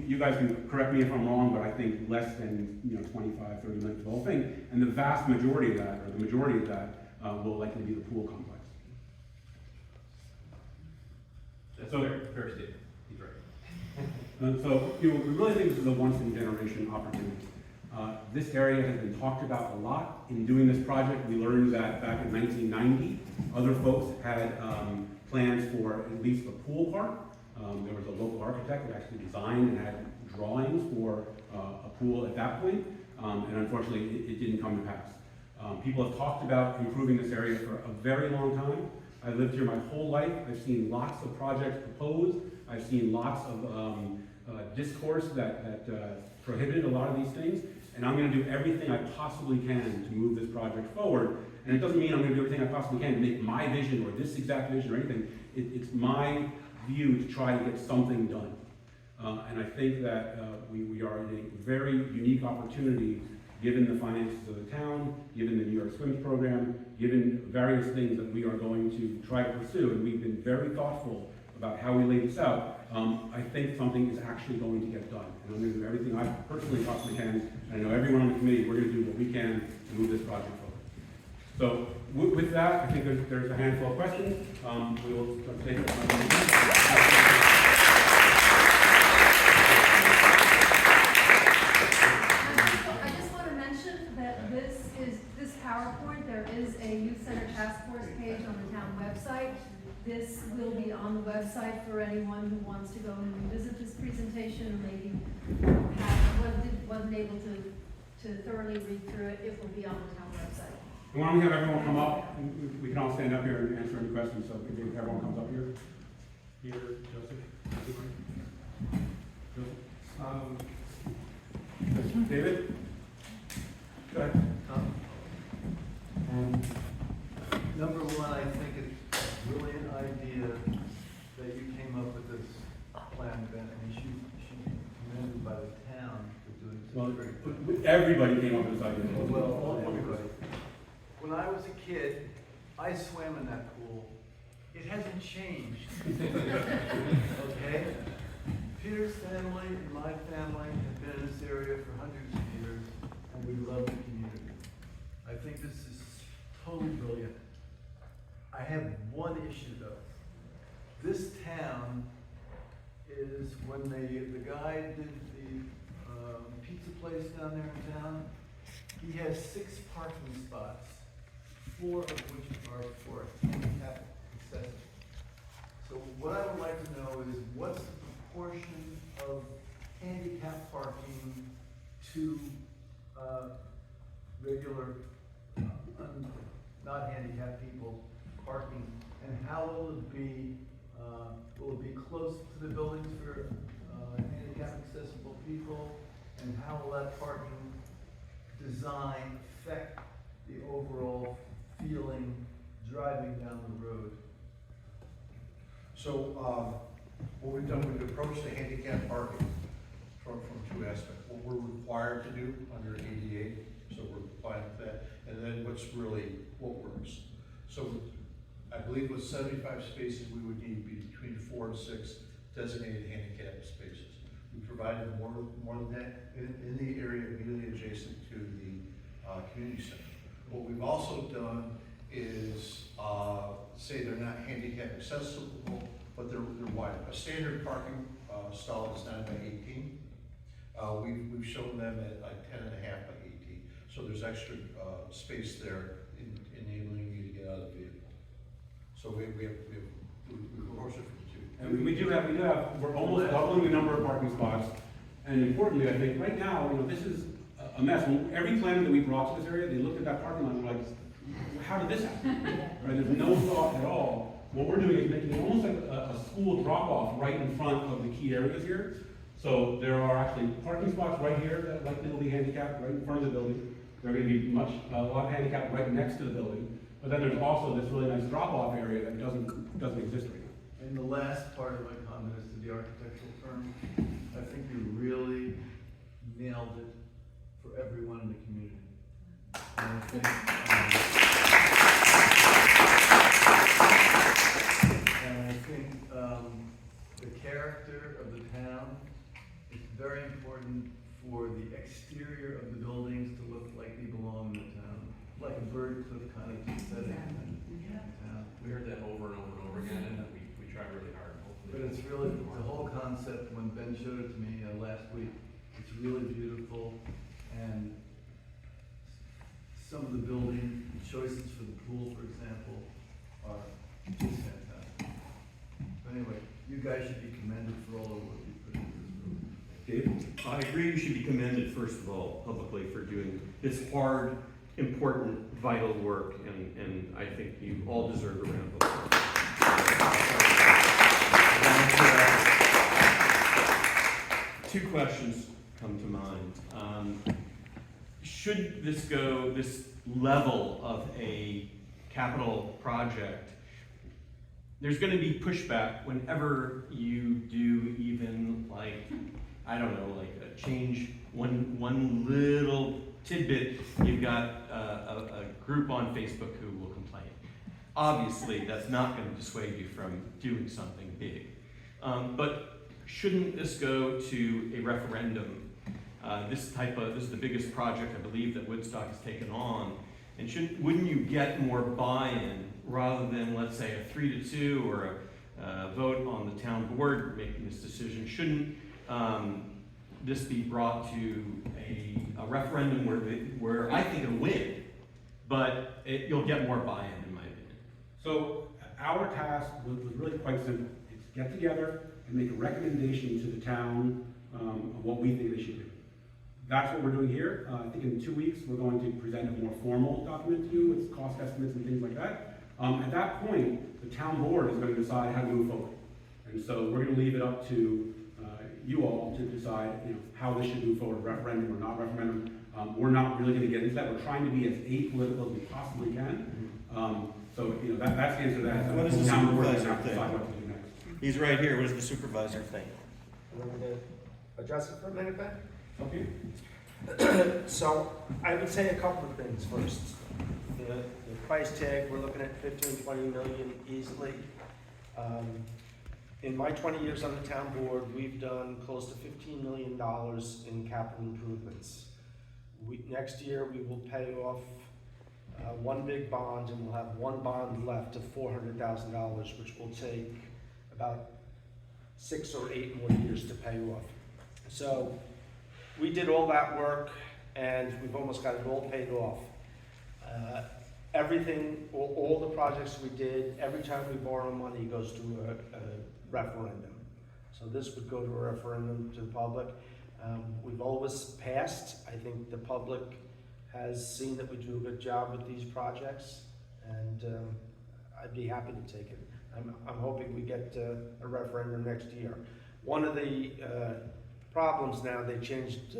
you guys can correct me if I'm wrong, but I think less than, 25, 30 million for the whole thing. And the vast majority of that, or the majority of that, will likely be the pool complex. That's So- fair statement. He's right. And so, we really think this is a once-in-a-generation opportunity. This area has been talked about a lot. In doing this project, we learned that back in 1990, other folks had plans for at least a pool park. There was a local architect that actually designed and had drawings for a pool at that point, and unfortunately, it didn't come to pass. People have talked about improving this area for a very long time. I've lived here my whole life. I've seen lots of projects proposed. I've seen lots of discourse that prohibited a lot of these things. And I'm gonna do everything I possibly can to move this project forward. And it doesn't mean I'm gonna do everything I possibly can to make my vision or this exact vision or anything. It's my view to try to get something done. And I think that we are in a very unique opportunity, given the finances of the town, given the New York Swims program, given various things that we are going to try to pursue. And we've been very thoughtful about how we lay this out. I think something is actually going to get done. And I'm going to do everything I personally possibly can. And I know everyone on the committee, we're going to do what we can to move this project forward. So with that, I think there's a handful of questions. We will take it. I just want to mention that this PowerPoint, there is a Youth Center Task Force page on the town website. This will be on the website for anyone who wants to go and revisit this presentation, and maybe wasn't able to thoroughly read through it. It will be on the town website. And why don't we have everyone come up? We can all stand up here and answer any questions. So if everyone comes up here. Peter, Joseph, David? Go ahead. Number one, I think it's a brilliant idea that you came up with this plan, Ben. I mean, you should be commended by the town for doing Well, such a great thing. everybody came up with this idea. Well, everybody. When I was a kid, I swam in that pool. It hasn't changed. Okay? Peter's family and my family have been in this area for hundreds of years, and we love the community. I think this is totally brilliant. I have one issue though. This town is, when the guy did the pizza place down there in town, he has 6 parking spots, 4 of which are for handicap accessible. So what I would like to know is, what's the proportion of handicap parking to regular, not handicapped people parking, and how will it be close to the buildings for handicap accessible people, and how will that parking design affect the overall feeling driving down the road? So, what we've done, we've approached the handicap parking from 2 aspects. What we're required to do under ADA, so we're applying to that, and then what works. So, I believe with 75 spaces, we would need between 4 and 6 designated handicap spaces. We provided more than that in the area immediately adjacent to the community center. What we've also done is say they're not handicap accessible, but they're wide. A standard parking stall is 9 by 18. We've shown them at like 10.5 by 18. So there's extra space there enabling you to get out of the vehicle. So we approach it from 2. And we do have, we're almost doubling the number of parking spots. And importantly, I think right now, this is a mess. When every planner that we brought to this area, they looked at that parking lot and were like, how did this happen? Right? There's no thought at all. What we're doing is making it almost like a school drop-off right in front of the key areas here. So there are actually parking spots right here that likely will be handicapped right in front of the building. There are going to be a lot of handicapped right next to the building. But then there's also this really nice drop-off area that doesn't exist right now. And the last part of my comment is to the architectural firm. I think you really nailed it for everyone in the community. And I think the character of the town is very important for the exterior of the buildings to look like they belong in the town, like a bird cliff kind of aesthetic. We heard that over and over and over again, and we tried really hard. But it's really, the whole concept, when Ben showed it to me last week, it's really beautiful, and some of the building choices for the pool, for example, are just fantastic. But anyway, you guys should be commended for all of what you put into this room. Dave? I agree you should be commended, first of all, publicly for doing this hard, important, vital work, and I think you all deserve a round of applause. Two questions come to mind. Should this level of a capital project, there's gonna be pushback whenever you do even like, I don't know, like a change, one little tidbit, you've got a group on Facebook who will complain. Obviously, that's not gonna dissuade you from doing something big. But shouldn't this go to a referendum? This is the biggest project, I believe, that Woodstock has taken on. And wouldn't you get more buy-in rather than, let's say, a 3-2 or a vote on the town board making this decision? Shouldn't this be brought to a referendum where I think it'll win, but you'll get more buy-in, in my opinion? So our task was really quite simple. It's get together and make a recommendation to the town of what we think they should do. That's what we're doing here. I think in 2 weeks, we're going to present a more formal document to you with cost estimates and things like that. At that point, the town board is going to decide how to move forward. And so we're going to leave it up to you all to decide, how this should move forward, referendum or not referendum. We're not really going to get into that. We're trying to be as apolitical as we possibly can. So, that's the answer to that. What does the town board is supervisor going to think? decide what to do next. He's right here, what does the supervisor think? I'm going to address it for a minute, Ben. Okay. So I would say a couple of things first. The price tag, we're looking at 15, 20 million easily. In my 20 years on the town board, we've done close to $15 million in capital improvements. Next year, we will pay off one big bond, and we'll have one bond left of $400,000, which will take about 6 or 8 more years to pay off. So we did all that work, and we've almost got it all paid off. Everything, all the projects we did, every time we borrow money goes to a referendum. So this would go to a referendum to the public. We've always passed. I think the public has seen that we do a good job with these projects, and I'd be happy to take it. I'm hoping we get a referendum next year. One of the problems now, they changed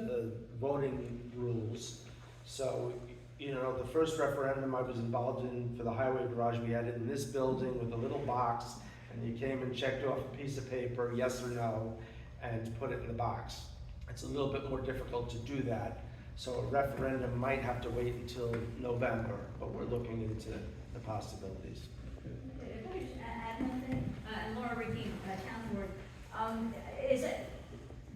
voting rules. So, the first referendum I was involved in for the highway garage, we had it in this building with a little box, and you came and checked off a piece of paper, yes or no, and put it in the box. It's a little bit more difficult to do that. So a referendum might have to wait until November, but we're looking into the possibilities. If I could just add one thing, and Laura Rickey, town board, is that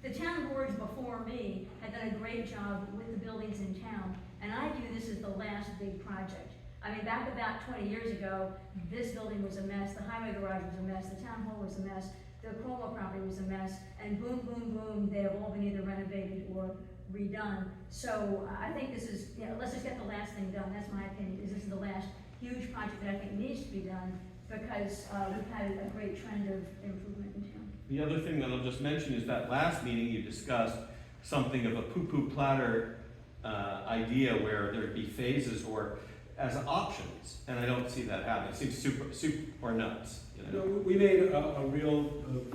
the town boards before me had done a great job with the buildings in town, and I view this as the last big project. I mean, back about 20 years ago, this building was a mess, the highway garage was a mess, the town hall was a mess, the Cromwell property was a mess, and boom, boom, boom, they have all been either renovated or redone. So I think this is, let's just get the last thing done. That's my opinion, is this is the last huge project that I think needs to be done, because we've had a great trend of improvement in town. The other thing that I'll just mention is that last meeting you discussed something of a poo-poo platter idea where there'd be phases or as options, and I don't see that happening. It seems soup or nuts. No, we made a real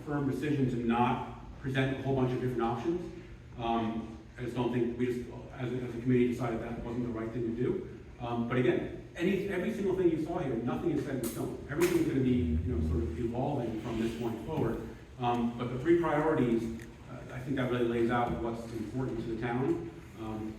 firm decision to not present a whole bunch of different options. I just don't think as a committee, decided that wasn't the right thing to do. But again, every single thing you saw here, nothing is set in stone. Everything's going to be, sort of evolving from this point forward. But the 3 priorities, I think that really lays out what's important to the town.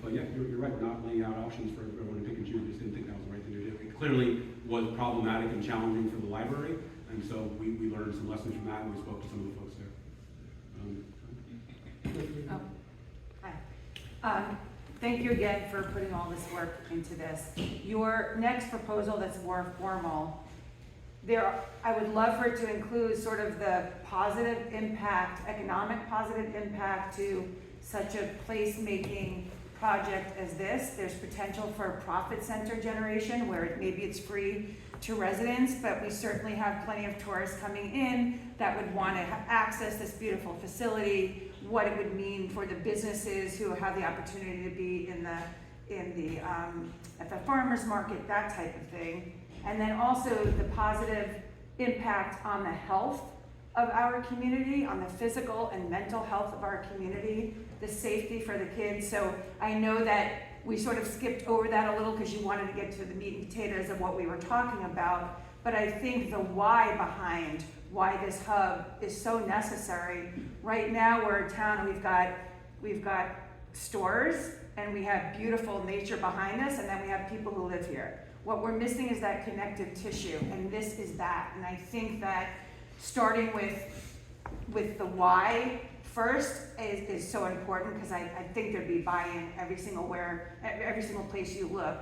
But yeah, you're right, we're not laying out options for everyone to pick and choose, we just didn't think that was the right thing to do. It clearly was problematic and challenging for the library, and so we learned some lessons from that, and we spoke to some of the folks there. Hi. Thank you again for putting all this work into this. Your next proposal that's more formal, I would love for it to include sort of the positive impact, economic positive impact to such a placemaking project as this. There's potential for profit center generation where maybe it's free to residents, but we certainly have plenty of tourists coming in that would want to access this beautiful facility, what it would mean for the businesses who have the opportunity to be at the farmer's market, that type of thing. And then also the positive impact on the health of our community, on the physical and mental health of our community, the safety for the kids. So I know that we sort of skipped over that a little because you wanted to get to the meat and potatoes of what we were talking about, but I think the why behind why this hub is so necessary. Right now we're a town, we've got stores and we have beautiful nature behind us, and then we have people who live here. What we're missing is that connective tissue, and this is that. And I think that starting with the why first is so important, because I think there'd be buy-in every single place you look.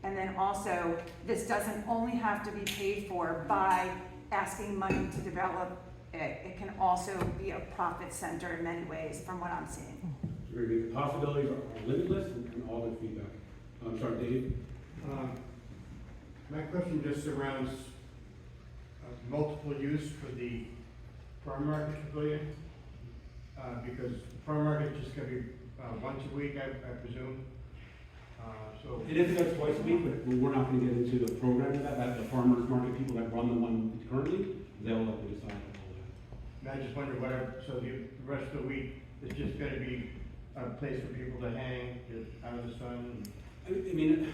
And then also, this doesn't only have to be paid for by asking money to develop it. It can also be a profit center in many ways, from what I'm seeing. The possibilities are limitless and all the feedback. I'm sorry, Dave? My question just surrounds multiple use for the farm market pavilion, because farm market is just going to be once a week, I presume. So It is about twice a week, but we're not going to get into the program of that. The farmers market people that run the one currently, they'll let me decide all that. I just wonder so the rest of the week is just going to be a place for people to hang, get out of the sun. I mean,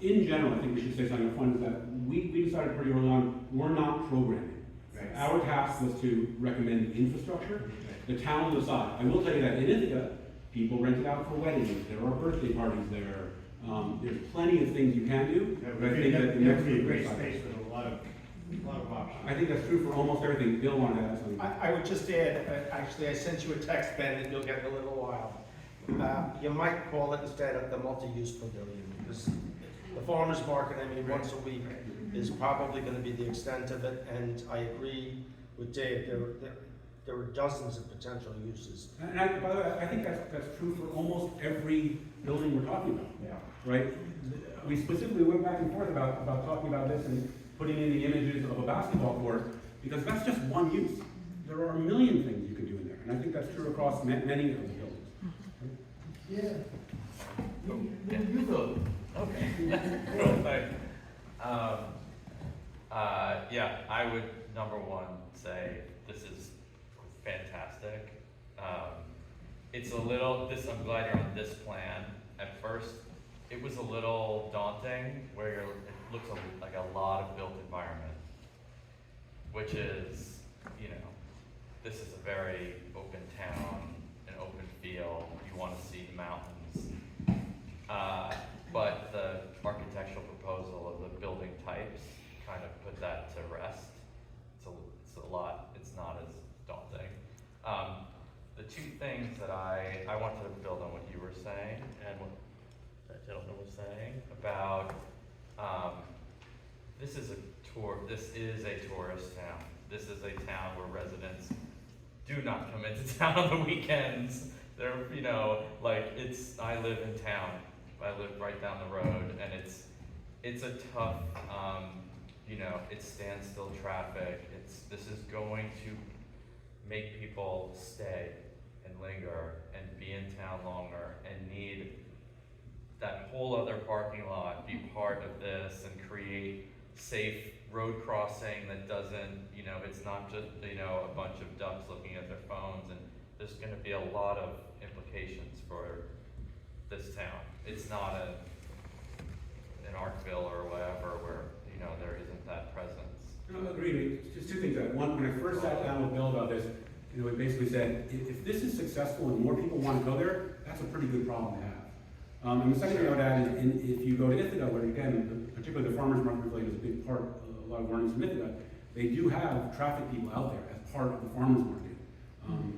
in general, I think we should say something upfront, is that we decided pretty early on, we're not programming. Right. Our task was to recommend infrastructure. The town will decide. I will tell you that in Ithaca, people rent it out for weddings, there are birthday parties there. There's plenty of things you can do. But I think that the next would be a group great will decide. space with a lot of options. I think that's true for almost everything. Bill wanted to add something. I would just add, actually, I sent you a text, Ben, and you'll get it in a little while. You might call it instead of the multi-use pavilion, because the farmer's market, I mean, once a week is probably gonna be the extent of it, and I agree with Dave, there were dozens of potential uses. And by the way, I think that's true for almost every building we're talking about. Yeah. Right? We specifically went back and forth about talking about this and putting in the images of a basketball court, because that's just one use. There are a million things you can do in there, and I think that's true across many of the buildings. Yeah. You go. Okay. Yeah, I would, number one, say this is fantastic. I'm glad you're on this plan. At first, it was a little daunting, where it looks like a lot of built environment, which is, this is a very open town, an open field. You want to see the mountains. But the architectural proposal of the building types kind of put that to rest. It's a lot, it's not as daunting. The two things that I wanted to build on what you were saying and what that gentleman was saying about, this is a tourist town. This is a town where residents do not come into town on the weekends. They're, I live in town. I live right down the road, and it's a tough, it's standstill traffic. This is going to make people stay and linger and be in town longer and need that whole other parking lot be part of this and create safe road crossing that doesn't, it's not just, a bunch of ducks looking at their phones, and there's gonna be a lot of implications for this town. It's not an Arkville or whatever where, there isn't that presence. No, agreed. Just two things. One, when I first sat down with Bill about this, it basically said, if this is successful and more people want to go there, that's a pretty good problem to have. And the second thing I would add is, if you go to Ithaca, where again, particularly the farmers market pavilion is a big part, a lot of learnings from Ithaca, they do have traffic people out there as part of the farmers market.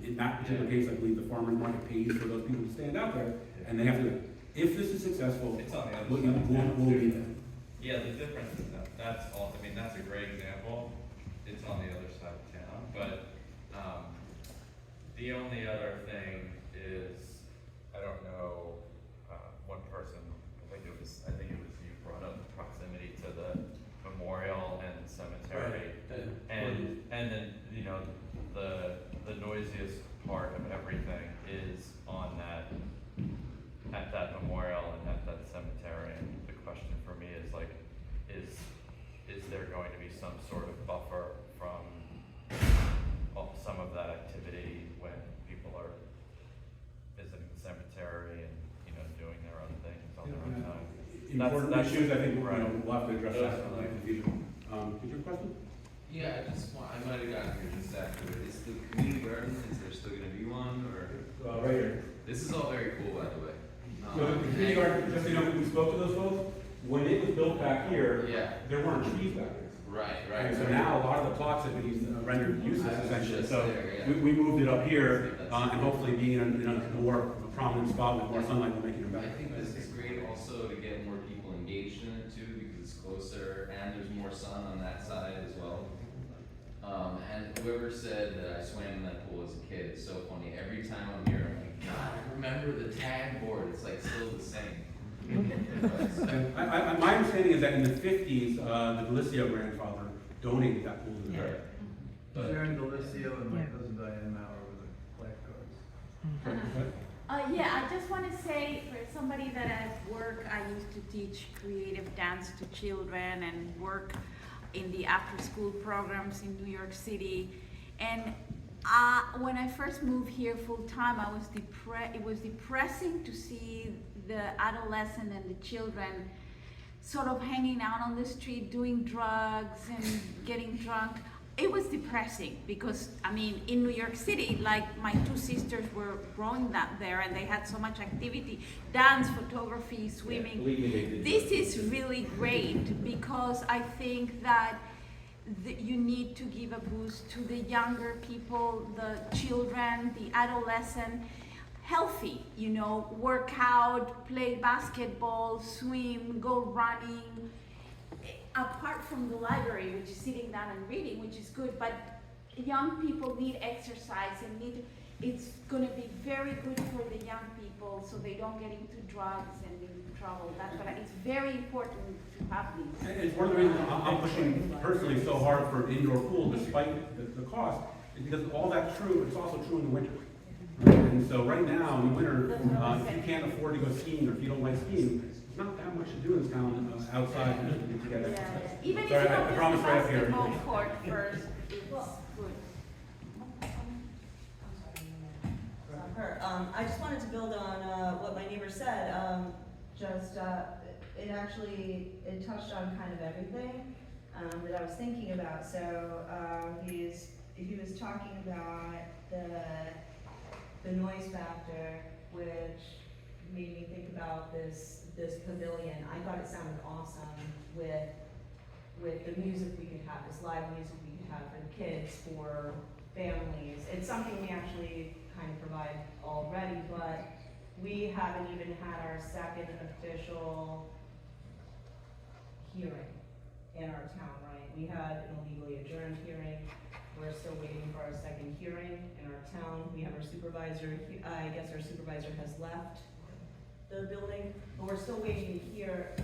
In that particular case, I believe the farmers market pays for those people to stand out there, and they have to, if this is successful, It's on the other we'll side. be there. Yeah, the difference is that, that's all, I mean, that's a great example, it's on the other side of town, but, the only other thing is, I don't know, one person, I think it was you brought up the proximity to the memorial and cemetery. And then, you know, the noisiest part of everything is on at that memorial and at that cemetery. And the question for me is like, is there going to be some sort of buffer from some of that activity when people are visiting the cemetery and, you know, doing their own things on their own time? Important issues, I think, right. we'll have to address that Definitely. in the future. Did you have a question? Yeah, I might have gotten here just after, but is the community garden, is there still gonna be one, or? Right here. This is all very cool, by the way. So the community garden, just so you know, we spoke to those folks, when it was built back here, Yeah. there weren't trees back there. Right, And so now, a lot of the plots have been rendered useless I was essentially, just so there, yeah. we moved it up here, and hopefully being in a more prominent spot with more sunlight will make it I better. think this is great also to get more people engaged in it too, because it's closer and there's more sun on that side as well. And whoever said that I swam in that pool as a kid, it's so funny. Every time I'm here, I'm like, God, I remember the tag board. It's like still the same. My understanding is that in the 50s, the Delicio grandfather donated that pool to the borough. But Sharon Delicio and my cousin Diane Maurer were the lifeguards. Yeah, I just want to say, for somebody that at work, I used to teach creative dance to children and work in the after-school programs in New York City. And when I first moved here full-time, it was depressing to see the adolescent and the children sort of hanging out on the street, doing drugs and getting drunk. It was depressing because, I mean, in New York City, like my two sisters were growing up there and they had so much activity, dance, photography, swimming. This is really great because I think that you need to give a boost to the younger people, the children, the adolescent, healthy, you know, work out, play basketball, swim, go running. Apart from the library, which is sitting down and reading, which is good, but young people need exercise and it's gonna be very good for the young people so they don't get into drugs and into trouble. That's what it's very important to have these. And it's one of the reasons I'm pushing personally so hard for an indoor pool despite the cost, is because all that's true, it's also true in the winter. Right? And so right now, in the winter, if you can't afford to go skiing or if you don't like skiing, there's not that much to do in this town outside and just to get together. Yeah. Even if Sorry, you I don't do promise the right up here. basketball court first, it's good. I just wanted to build on what my neighbor said. It touched on kind of everything that I was thinking about. So he was talking about the noise factor, which made me think about this pavilion. I thought it sounded awesome with the music we could have, this live music we could have for the kids, for families. It's something we actually kind of provide already, but we haven't even had our second official hearing in our town, right? We had an illegally adjourned hearing. We're still waiting for our second hearing in our town. We have our supervisor, I guess our supervisor has left the building, but we're still waiting to hear,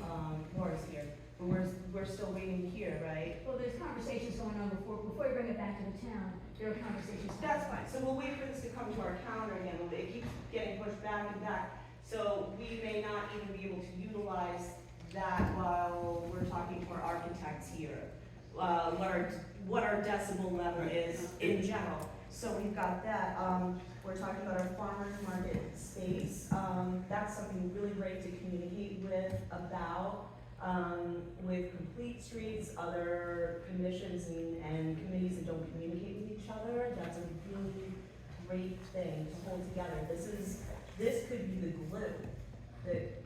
Laura's here, but we're still waiting to hear, right? Well, there's conversations going on before you bring it back to the town, there are conversations. That's fine, so we'll wait for this to come to our calendar again, it keeps getting pushed back and back. So we may not even be able to utilize that while we're talking to our architects here. What our decibel level is in general. So we've got that, we're talking about our farmers market space. That's something really great to communicate with Complete Streets, other commissions and committees that don't communicate with each other. That's a really great thing to hold together. This could be the glue that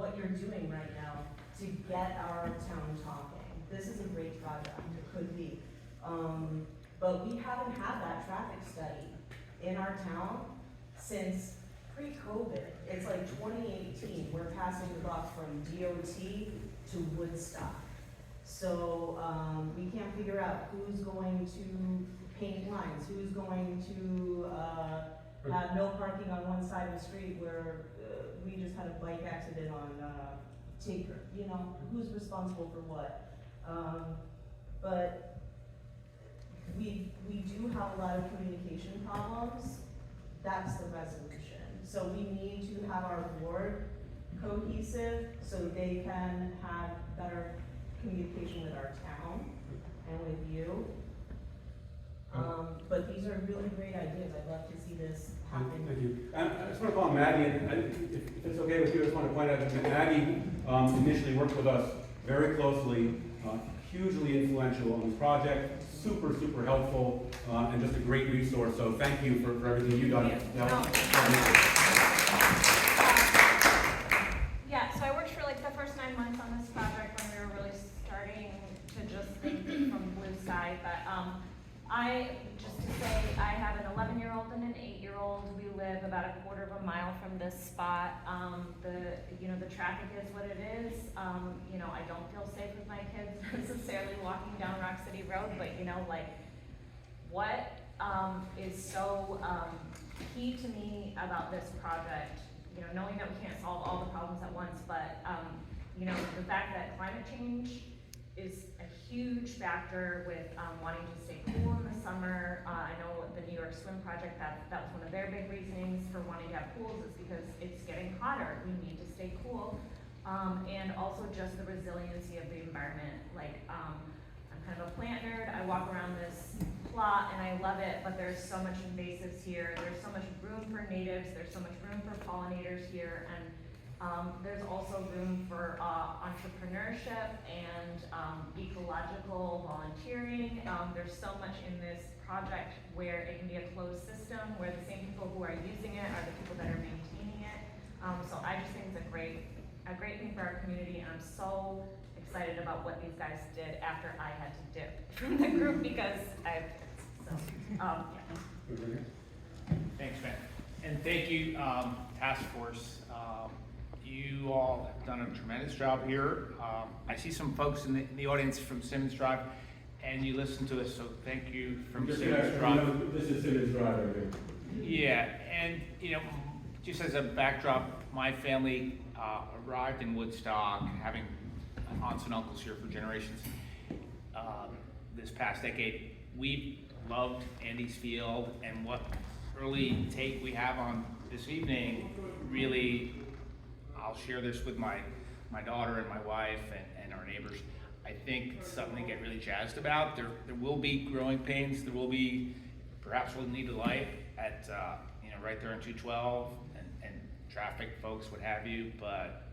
what you're doing right now to get our town talking. This is a great project, it could be. But we haven't had that traffic study in our town since pre-COVID. It's like 2018, we're passing the buck from DOT to Woodstock. So, we can't figure out who's going to paint lines, who's going to, have no parking on one side of the street where, we just had a bike accident on, Tinker, you know, who's responsible for what? But we do have a lot of communication problems. That's the resolution. So we need to have our board cohesive so they can have better communication with our town and with you. But these are really great ideas. I'd love to see this happen. Thank you. I just want to call on Maggie, and if it's okay with you, I just want to point out that Maggie initially worked with us very closely, hugely influential on this project, super, super helpful, and just a great resource. So thank you for everything you've done. Yeah, so I worked for like the first 9 months on this project when we were really starting to just think from blue side, but just to say, I have an 11-year-old and an 8-year-old. We live about a quarter of a mile from this spot. The traffic is what it is. I don't feel safe with my kids necessarily walking down Rock City Road, but what is so key to me about this project, knowing that we can't solve all the problems at once, but the fact that climate change is a huge factor with wanting to stay cool in the summer. I know the New York Swim Project, that was one of their big reasonings for wanting to have pools, is because it's getting hotter. We need to stay cool. And also just the resiliency of the environment. I'm kind of a plant nerd. I walk around this plot and I love it, but there's so much invasives here. There's so much room for natives. There's so much room for pollinators here. And there's also room for entrepreneurship and ecological volunteering. There's so much in this project where it can be a closed system, where the same people who are using it are the people that are maintaining it. So I just think it's a great thing for our community, and I'm so excited about what these guys did after I had to dip from the group because yeah. Thanks, man. And thank you, Task Force. You all have done a tremendous job here. I see some folks in the audience from Simmons Drive, and you listen to us, so thank you from Simmons Drive. This is Simmons Drive right here. Yeah, and just as a backdrop, my family arrived in Woodstock, having aunts and uncles here for generations. This past decade, we loved Andy's Field, and what early take we have on this evening, really, I'll share this with my daughter and my wife and our neighbors. I think it's something to get really jazzed about. There will be growing pains. There will be, perhaps we'll need a light at, right there on 212 and traffic folks, what have you. But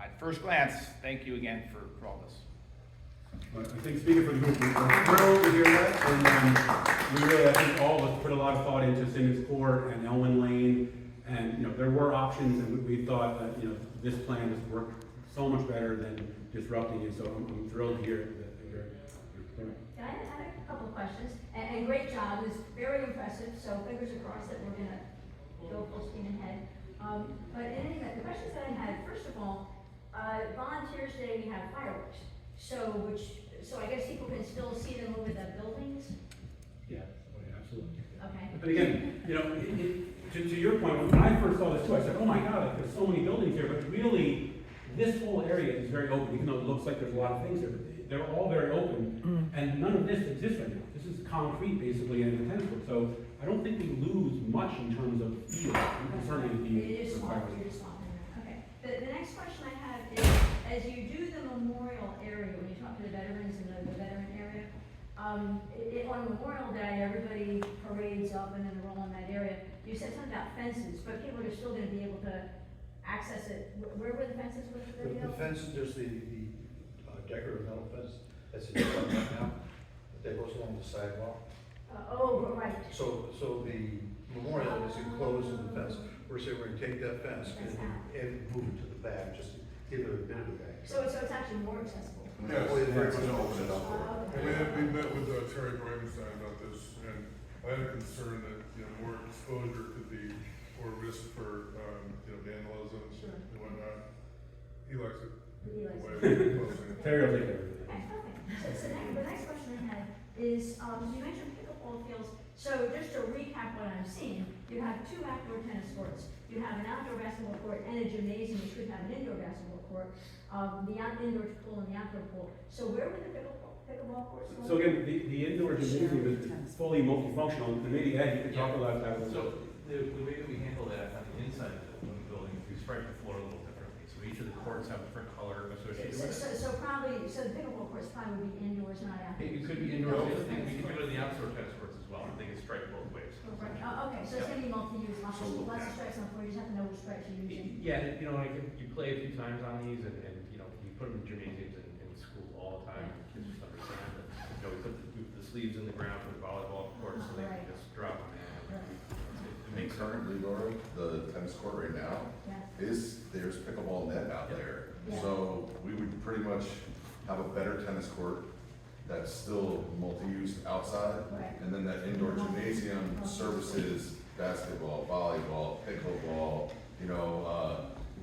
at first glance, thank you again for all this. I think speaking for the group, we're thrilled to hear that, and we really, I think all of us put a lot of thought into Simmons Court and Elwyn Lane, and there were options, and we thought that this plan has worked so much better than disrupting it. So I'm thrilled to hear that you're I had a couple of questions, and great job, it was very impressive, so fingers crossed that we're gonna go full steam ahead. But in any event, the questions that I had, first of all, Volunteers Day, we have fireworks, so I guess people can still see them over the buildings? Yeah, absolutely. Okay. But again, to your point, when I first saw this too, I said, oh my God, there's so many buildings here, but really, this whole area is very open, even though it looks like there's a lot of things here, but they're all very open, and none of this exists right now. This is concrete, basically, and a tennis court, so I don't think we lose much in terms of feel, concerning the. It is small, you're just small. Okay. The next question I have is, as you do the memorial area, when you talk to the veterans in the veteran area, on Memorial Day, everybody parades up and then they're all in that area. You said something about fences, but people are still gonna be able to access it. Where were the fences with the The fence, there's the decorative metal fence that's in front right now, that goes along the sidewalk. Right. So the memorial is enclosed in the fence. We're saying we're gonna take that fence and move it to the back, just give them a benefit back. So it's actually more accessible? Yes. We're gonna open it up. And we met with Terry Bradenstein about this, and I had a concern that, more exposure could be, or risk for, vandalism and whatnot. He likes it. He likes the way it. we're closing it. Terry will take care of it. Okay, so the next question I had is, you mentioned pickleball fields, so just to recap what I'm seeing, you have 2 outdoor tennis courts, you have an outdoor basketball court and a gymnasium, which could have an indoor basketball court, the indoor pool and the outdoor pool, so where would the pickleball courts go? So again, the indoor gymnasium is fully multifunctional, and maybe Ed, you could talk about that. So the way that we handle that on the inside of the building, we stripe the floor a little differently. So each of the courts have a different color associated with it. So the pickleball courts probably would be indoors, not outdoors? It could be indoor, we can do it in the outdoor tennis courts as well, they get striped both ways. Right, okay, so it's gonna be multi-use, lots of stripes on the floor, you just have to know which stripes you're using. Yeah, like, you play a few times on these, and you put them in gymnasiums and in school all the time, kids just understand that, we put the sleeves in the ground for the volleyball court, so they can just drop them in. It makes sense. Currently, Laura, the tennis court right now there's pickleball net out there. So we would pretty much have a better tennis court that's still multi-use outside. And then that indoor gymnasium services basketball, volleyball, pickleball,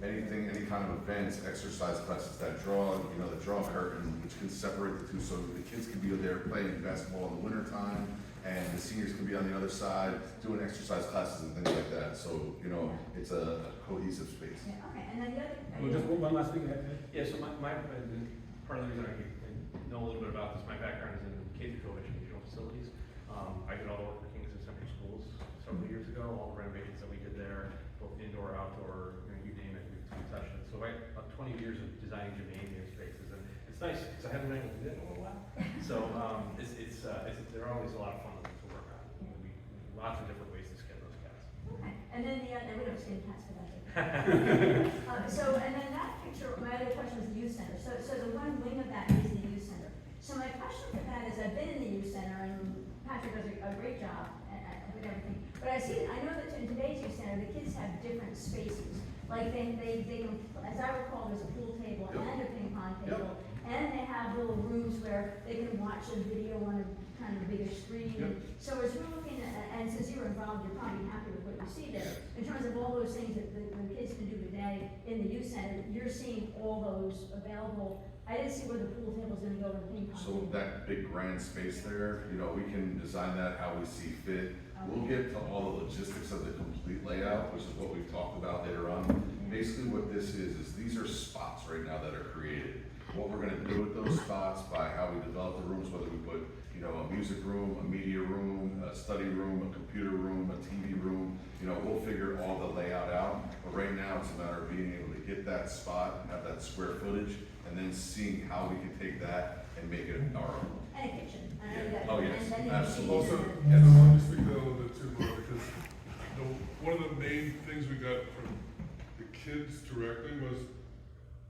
anything, any kind of events, exercise classes, that draw, the draw curtain, which can separate the two, so the kids can be there playing basketball in the wintertime, and the seniors can be on the other side doing exercise classes and things like that. So, it's a cohesive space. Yeah, okay, and then the other. Well, just one last thing, Ed. Yeah, so my part of the reason I know a little bit about this, my background is in K-12 educational facilities. I did all the work for Kingston Central Schools several years ago, all the renovations that we did there, both indoor, outdoor, you name it, we touched it. So I about 20 years of designing gymnasium spaces, and it's nice, because I haven't been able to do that in a little while. So, there are always a lot of fun to work on. Lots of different ways to skin those cats. Okay, and then we don't skin cats for that. And then that picture, my other question was the youth center. So the one wing of that is the youth center. So my question for that is, I've been in the youth center, and Patrick does a great job with everything. But I know that in today's youth center, the kids have different spaces. Like they can, as I recall, there's a pool table and a ping pong table. And they have little rooms where they can watch a video on a kind of bigger screen. So as we're looking at, and since you're involved, you're probably happy with what you see there. In terms of all those things that the kids can do today in the youth center, you're seeing all those available. I didn't see where the pool table's gonna go with the ping pong. So that big grand space there, we can design that how we see fit. We'll get to all the logistics of the complete layout, which is what we've talked about later on. Basically what this is these are spots right now that are created. What we're gonna do with those spots by how we develop the rooms, whether we put, a music room, a media room, a study room, a computer room, a TV room, we'll figure all the layout out. But right now, it's a matter of being able to get that spot and have that square footage, and then seeing how we can take that and make it our own. And a kitchen. Oh, yes, absolutely. Also, I want to speak a little bit too, Laura, because one of the main things we got from the kids directly was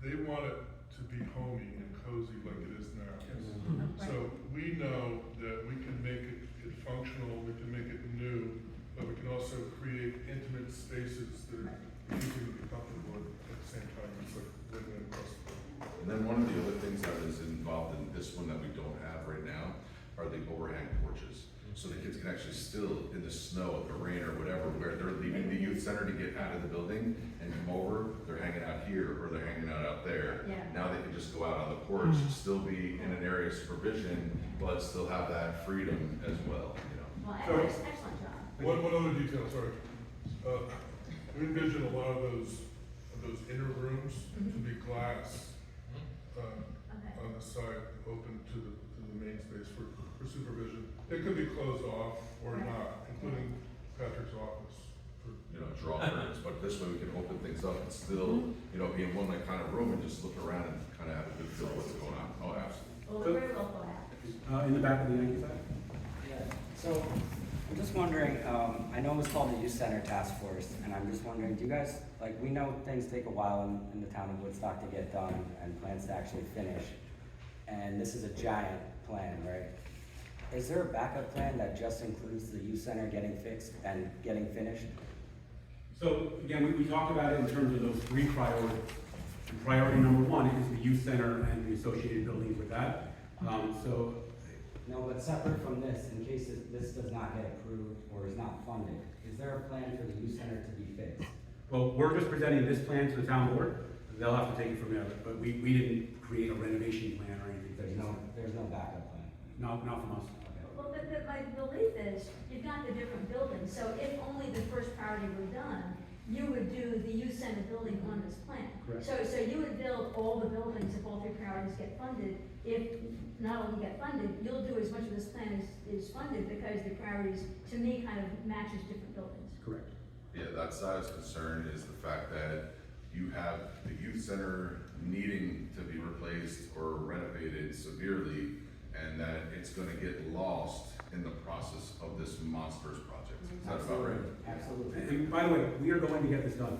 they want it to be homey and cozy like it is now. So we know that we can make it functional, we can make it new, but we can also create intimate spaces that are easy to be comfortable at the same time. It's like win-win across the board. And then one of the other things that is involved in this one that we don't have right now are the overhang porches. So the kids can actually still, in the snow, the rain or whatever, where they're leaving the youth center to get out of the building and come over, they're hanging out here or they're hanging out there. Now they can just go out on the porch, still be in an area of supervision, but still have that freedom as well, Well, excellent job. One other detail, sorry. We envision a lot of those inner rooms to be glass on the side, open to the main space for supervision. It could be closed off or not, including Patrick's office. Draw curtains, but this way we can open things up and still, be in one kind of room and just look around and kind of have a good feel of what's going on. Oh, absolutely. Well, we're very well thought out. In the back of the Yankee side? Yeah, so I'm just wondering, I know it was called the Youth Center Task Force, and I'm just wondering, do you guys, we know things take a while in the town of Woodstock to get done and plans to actually finish, and this is a giant plan, right? Is there a backup plan that just includes the youth center getting fixed and getting finished? So again, we talked about it in terms of those three priorities. priority number one is the youth center and the associated buildings with that. So, No, but separate from this, in case this does not get approved or is not funded, is there a plan for the youth center to be fixed? well, we're just presenting this plan to the town board. They'll have to take it from there, but we didn't create a renovation plan or anything. There's no backup plan? Not from us. Well, but my belief is, you've got the different buildings, so if only the first priority were done, you would do the youth center building on this plan. Correct. So you would build all the buildings if all three priorities get funded. If not only get funded, you'll do as much of this plan is funded, because the priorities, to me, kind of matches different buildings. Correct. Yeah, that side's concern is the fact that you have the youth center needing to be replaced or renovated severely, and that it's gonna get lost in the process of this monstrous project. Is that about right? Absolutely. And by the way, we are going to get this done.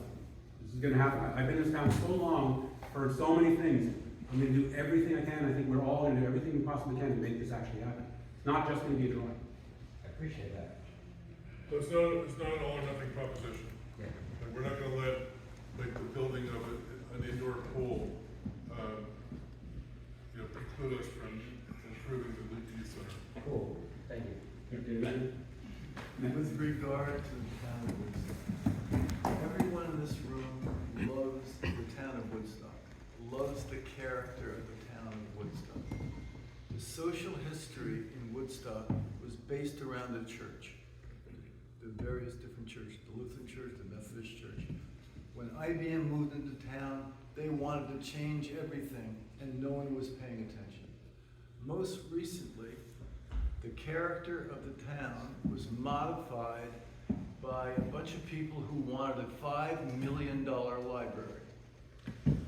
This is gonna happen. I've been in this town so long, heard so many things. I'm gonna do everything I can. I think we're all gonna do everything we possibly can to make this actually happen. It's not just gonna be a drawing. I appreciate that. So it's not an all or nothing proposition. Yeah. Like, we're not gonna let, like, the building of an indoor pool, preclude us from improving the youth center. Cool, thank you. With regard to the town of Woodstock, everyone in this room loves the town of Woodstock, loves the character of the town of Woodstock. The social history in Woodstock was based around the church, the various different churches, the Lutheran Church, the Methodist Church. When IBM moved into town, they wanted to change everything, and no one was paying attention. Most recently, the character of the town was modified by a bunch of people who wanted a $5 million library.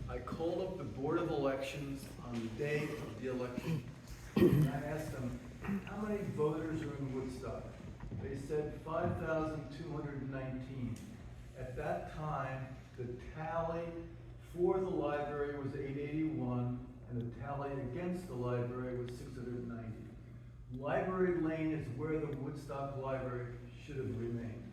I called up the Board of Elections on the day of the election, and I asked them, how many voters are in Woodstock? They said 5,219. At that time, the tally for the library was 881, and the tally against the library was 690. Library Lane is where the Woodstock Library should have remained.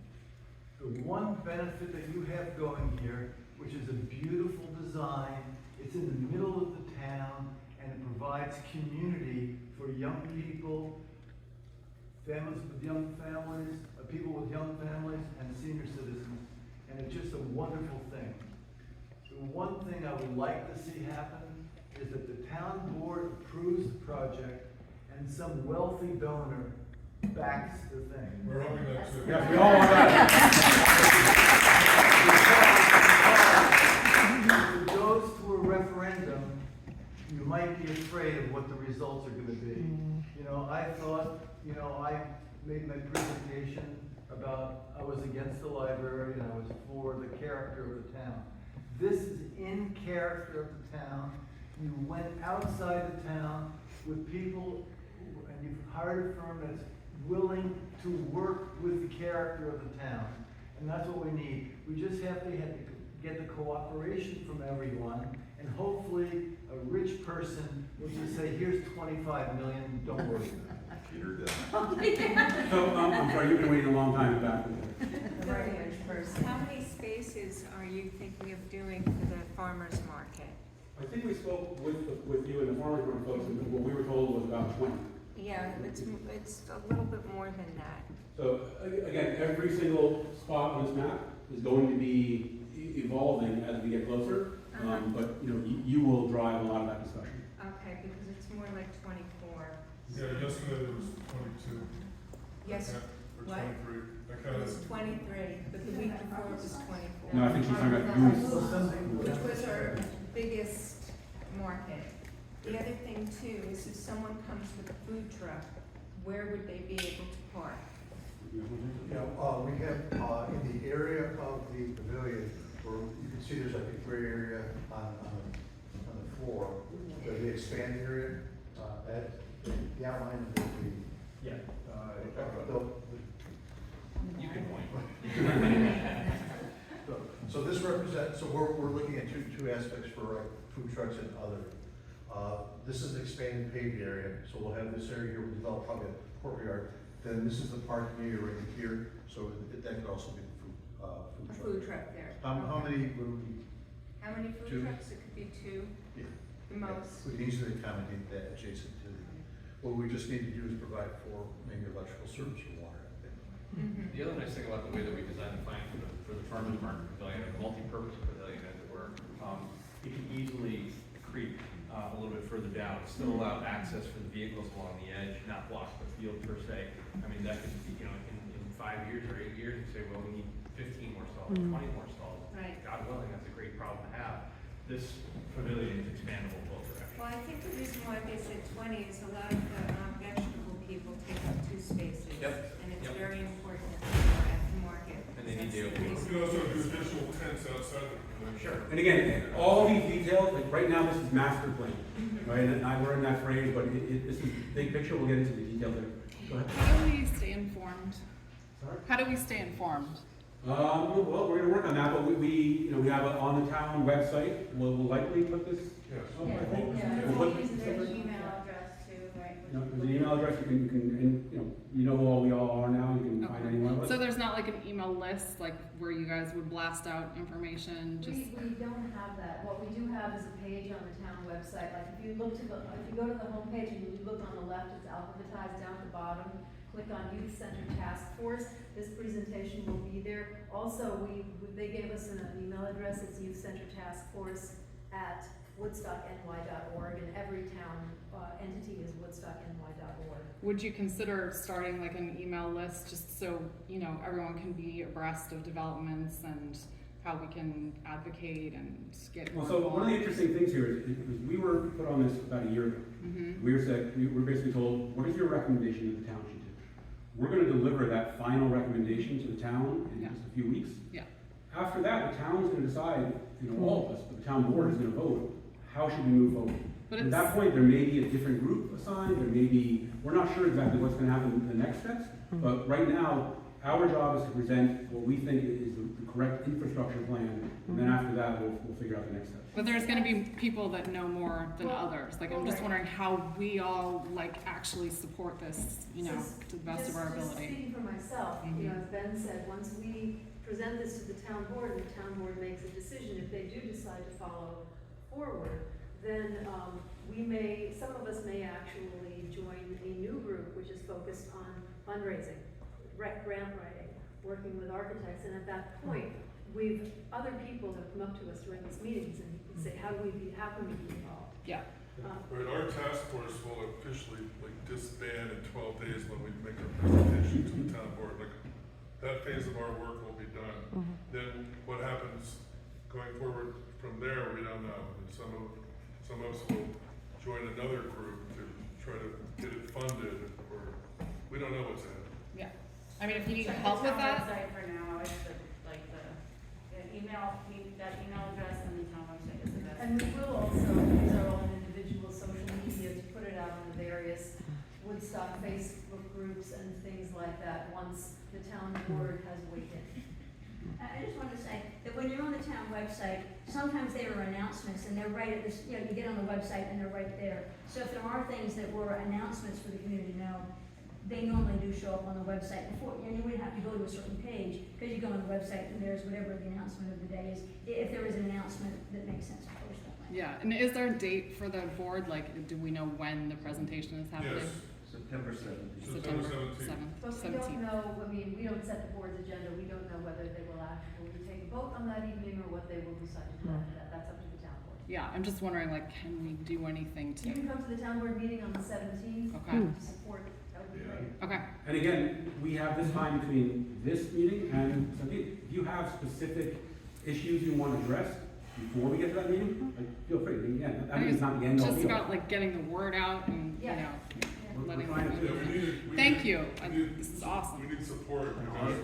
The one benefit that you have going here, which is a beautiful design, it's in the middle of the town, and it provides community for young people, families with young families, people with young families, and senior citizens, and it's just a wonderful thing. The one thing I would like to see happen is that the town board approves the project and some wealthy donor backs the thing. We're hoping that too. Yes, we all want that. If it goes to a referendum, you might be afraid of what the results are gonna be. You know, I thought, I made my presentation about, I was against the library and I was for the character of the town. This is in character of the town. You went outside the town with people, and you've hired a firm that's willing to work with the character of the town. And that's what we need. We just have to get the cooperation from everyone, and hopefully a rich person will just say, here's 25 million, don't worry about it. Peter did. So, I'm sorry, you've been waiting a long time back. How many spaces are you thinking of doing for the farmer's market? I think we spoke with you and the farmers market folks, and what we were told was about 20. Yeah, it's a little bit more than that. So again, every single spot on this map is going to be evolving as we get closer, but you will drive a lot of that discussion. Okay, because it's more like 24. Yeah, yesterday there was 22. Yes, Or what? 23. It was 23, but the week before it was 24. No, I think she's talking about youth. Which was our biggest market. The other thing too is if someone comes with a food truck, where would they be able to park? Yeah, we have, in the area of the pavilion, where you can see there's like a gray area on the floor, the expanded area, the outline of the, Yeah. You can point. So this represents, so we're looking at two aspects for food trucks and other. This is an expanded paved area, so we'll have this area here, we'll develop probably a courtyard. Then this is the parking area right here, so that could also be the food truck. Food truck there. How many would we How many food Two. trucks? It could be two, Yeah. the most. We can easily accommodate that adjacent to the, what we just need to do is provide for maybe electrical service or water. Mhm. The other nice thing about the way that we designed the plan for the farmer's market pavilion, a multi-purpose pavilion as it were, it can easily creep a little bit further down, still allow access for the vehicles along the edge, not block the field per se. I mean, that could be, in 5 years or 8 years, you say, well, we need 15 more stalls, 20 more stalls. Right. God willing, that's a great problem to have. This pavilion is expandable both directions. Well, I think the reason why they said 20 is a lot of the vegetable people take up 2 spaces. Yep. And it's Yep. very important at the market. And they need That's to- the You reason. can also do additional tents outside the pavilion. Sure. And again, all these details, like right now, this is master plan, right? And I learned that phrase, but this is big picture, we'll get into the details there. Go ahead. How do we stay informed? Sorry? How do we stay informed? Well, we're gonna work on that, but we have it on the town website, we'll likely put this. Yes. up, I think. Yeah, We'll put- there's an email address too, right? There's an email address, and you know who all we all are now, you can find anyone of us. So there's not like an email list, like where you guys would blast out information, just, We don't have that. What we do have is a page on the town website. Like if you go to the homepage and you look on the left, it's alphabetized down at the bottom. Click on Youth Center Task Force. This presentation will be there. Also, they gave us an email address. It's youthcentertaskforce@woodstockny.org, and every town entity is woodstockny.org. would you consider starting like an email list just so, everyone can be abreast of developments and how we can advocate and get more Well, so one of the involved? interesting things here is we were put on this about a year ago. Mhm. We were basically told, what is your recommendation that the town should do? We're gonna deliver that final recommendation to the town in just a few weeks. Yeah. After that, the town's gonna decide, all of us, but the town board is gonna vote, how should we move forward? But At it's- that point, there may be a different group assigned, we're not sure exactly what's gonna happen in the next steps, but right now, our job is to present what we think is the correct infrastructure plan, and then after that, we'll figure out the next steps. But there's gonna be people that know more than others, like, I'm just wondering how we all, actually support this, to the best of our Just ability. speaking for myself, as Ben said, once we present this to the town board and the town board makes a decision, if they do decide to follow forward, then some of us may actually join a new group which is focused on fundraising, grant writing, working with architects, and at that point, other people have come up to us during these meetings and say, how can we be involved? Yeah. Right, our task force will officially disband in 12 days when we make our presentation to the town board. That phase of our work will be done. Then what happens going forward from there, we don't know. And some of us will join another group to try to get it funded, or we don't know what's ahead. Yeah. I mean, if you need Check help the with town that, website for now, it's the email, that email address and the town website is the best. And we will also use our own individual social media to put it out on the various Woodstock Facebook groups and things like that, once the town board has weighed in. I just wanted to say that when you're on the town website, sometimes there are announcements and they're right at this, you get on the website and they're right there. So if there are things that were announcements for the community to know, they normally do show up on the website before, and you wouldn't have to go to a certain page, because you go on the website and there's whatever the announcement of the day is, if there is an announcement that makes sense to post that way. yeah, and is there a date for the board, do we know when the presentation is happening? Yes. September 7th. September 17th. But we don't know, we don't set the board's agenda, we don't know whether they will actually take a vote on that evening or what they will decide to do after that, that's up to the town board. Yeah, I'm just wondering, can we do anything You to, can come to the town board meeting on the 17th. Okay. To support, that would be great. okay. And again, we have this time between this meeting and Sunday. If you have specific issues you want addressed before we get to that meeting, feel free. Again, I mean, it's not the end all Just be all. about getting the word out and, Yeah. letting We're trying to them do know. We Thank need- you, we need- this is awesome. We need support, because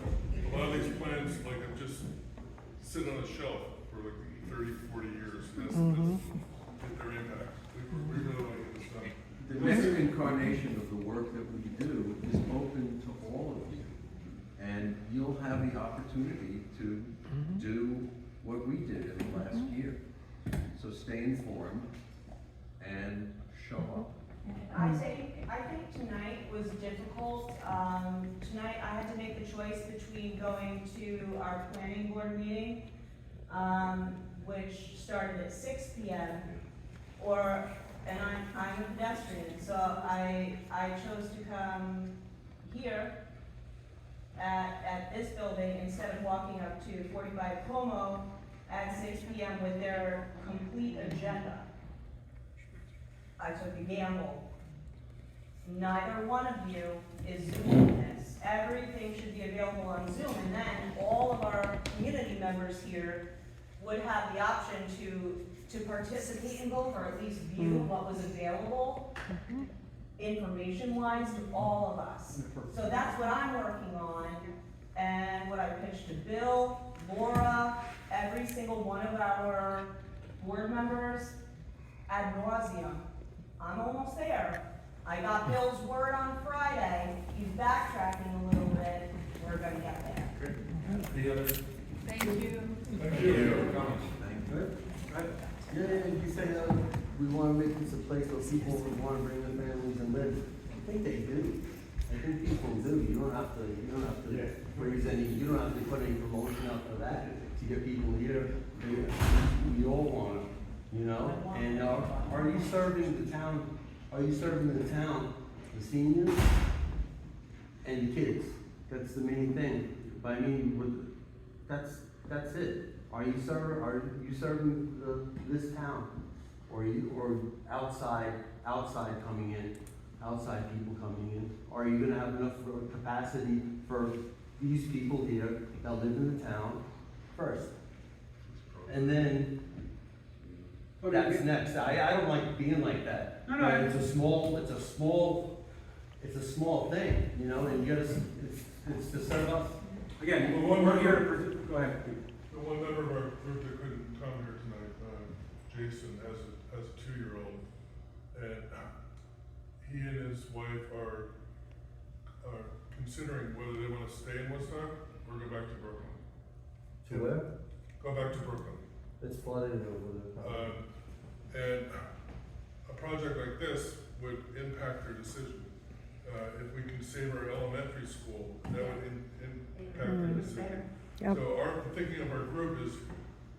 a lot of these plans, just sit on a shelf for 30, 40 years. That's get their impact. We really want to get this done. The next incarnation of the work that we do is open to all of you. And you'll have the opportunity to do what we did in the last year. So stay informed and show up. I think tonight was difficult. Tonight I had to make the choice between going to our planning board meeting, which started at 6 p.m. And I'm a pedestrian, so I chose to come here at this building instead of walking up to 45 Como at 6 p.m. with their complete agenda. I took a gamble. Neither one of you is Zooming this. Everything should be available on Zoom, and then all of our community members here would have the option to participate in both, or at least view what was available information-wise to all of us. So that's what I'm working on, and what I pitched to Bill, Laura, every single one of our board members ad nauseum. I'm almost there. I got Bill's word on Friday. He's backtracking a little bit. We're gonna get there. Any other? Thank you. Thank you. Good? Right. Yeah, you say, we wanna make this a place where people would wanna bring their families and live. I think they do. I think people do. You don't have to raise any, you don't have to put any promotion out for that to get people here. We all want it, you know? And, are you serving the town, the seniors and the kids? That's the main thing. But I mean, that's it. Are you serving this town? Or outside coming in, outside people coming in? Are you gonna have enough capacity for these people here that live in the town first? And then, that's next. I don't like being like that. No, But it's a small thing, you know, and it's to serve us. Again, we're here, go ahead. The one member of our group that couldn't come here tonight, Jason, has a 2-year-old, and he and his wife are considering whether they want to stay in Woodstock or go back to Brooklyn. To where? Go back to Brooklyn. It's flooded over there. And a project like this would impact their decision. If we can save our elementary school, that would impact their decision. So our thinking of our group is,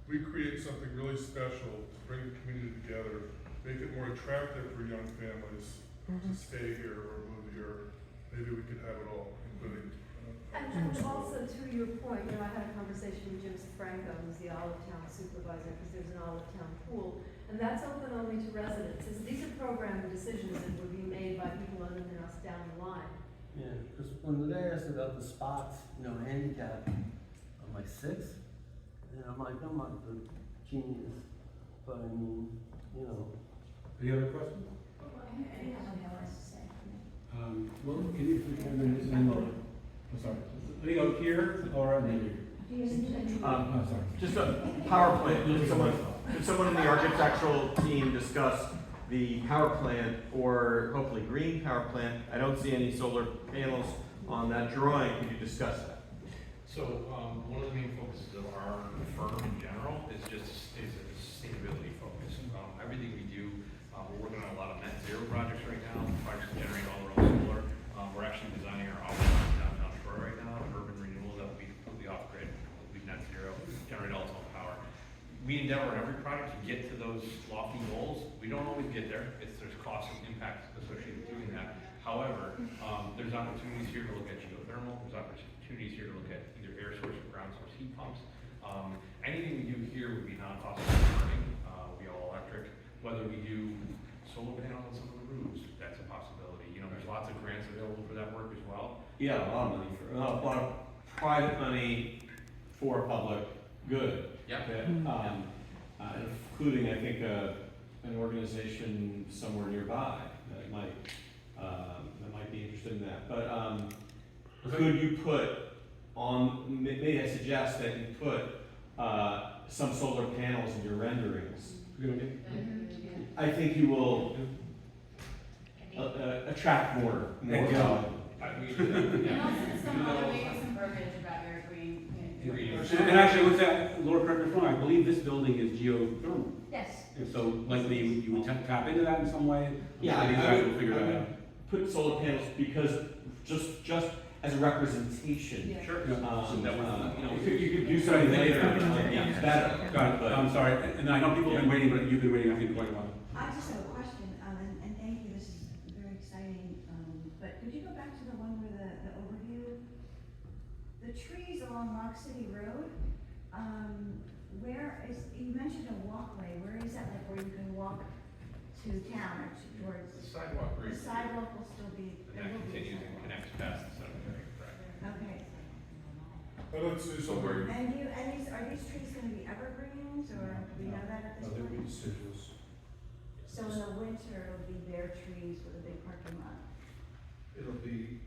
we create something really special to bring the community together, make it more attractive for young families to stay here or move here. Maybe we could have it all, including. And also, to your point, I had a conversation with Jim Franco, who's the Olive Town supervisor, because there's an Olive Town pool, and that's open only to residents. These are program decisions that would be made by people other than us down the line. Yeah, because when they asked about the spots, handicap, I'm like 6? And I'm not the genius, but I mean, Any other questions? Well, can you, I'm sorry. Let me go here, Laura, and then you. I'm sorry. Just a power plant. Did someone in the architectural team discuss the power plant, or hopefully green power plant? I don't see any solar panels on that drawing. Could you discuss that? So, one of the main focuses of our firm in general is a sustainability focus. Everything we do, we're working on a lot of net zero projects right now, projects that generate all their own solar. We're actually designing our office in downtown Troy right now, urban renewal that will be completely off grid, will be net zero, generate all its own power. We endeavor in every project to get to those lofty goals. We don't always get there. There's costs and impacts associated with doing that. However, there's opportunities here to look at geothermal. There's opportunities here to look at either air source or ground source heat pumps. Anything we do here would be non-fossil burning, will be all electric. Whether we do solar panels on some of the roofs, that's a possibility. There's lots of grants available for that work as well. Yeah, a lot of money a lot of private money for public good. Yeah. Including, I think, an organization somewhere nearby that might be interested in that. But could you put on? Maybe I suggest that you put some solar panels in your renderings. I think you will attract more. And also some other, maybe some verbiage about your green. And actually, what's that, Laura, correct me if I'm wrong, I believe this building is geothermal. Yes. And so likely you would tap into that in some way? Yeah, I'm sure you guys will figure that out. Put solar panels because just as a representation. Sure. You could do do something later, Yeah. that, got it, I'm sorry, and I know people have been waiting, but you've been waiting, I think, quite a while. I just have a question, and thank you, this is very exciting, but could you go back to the one where the overview? The trees along Rock City Road, where is, you mentioned a walkway, where is that, like where you can walk to town or towards? The sidewalk The sidewalk will still be. And that continues and connects past the cemetery, correct? Okay. I'd like to say something. And are these trees gonna be evergreens, or do we know that at this No, they'll be point? deciduous. So in the winter, it'll be bare trees with a big parking lot? It'll be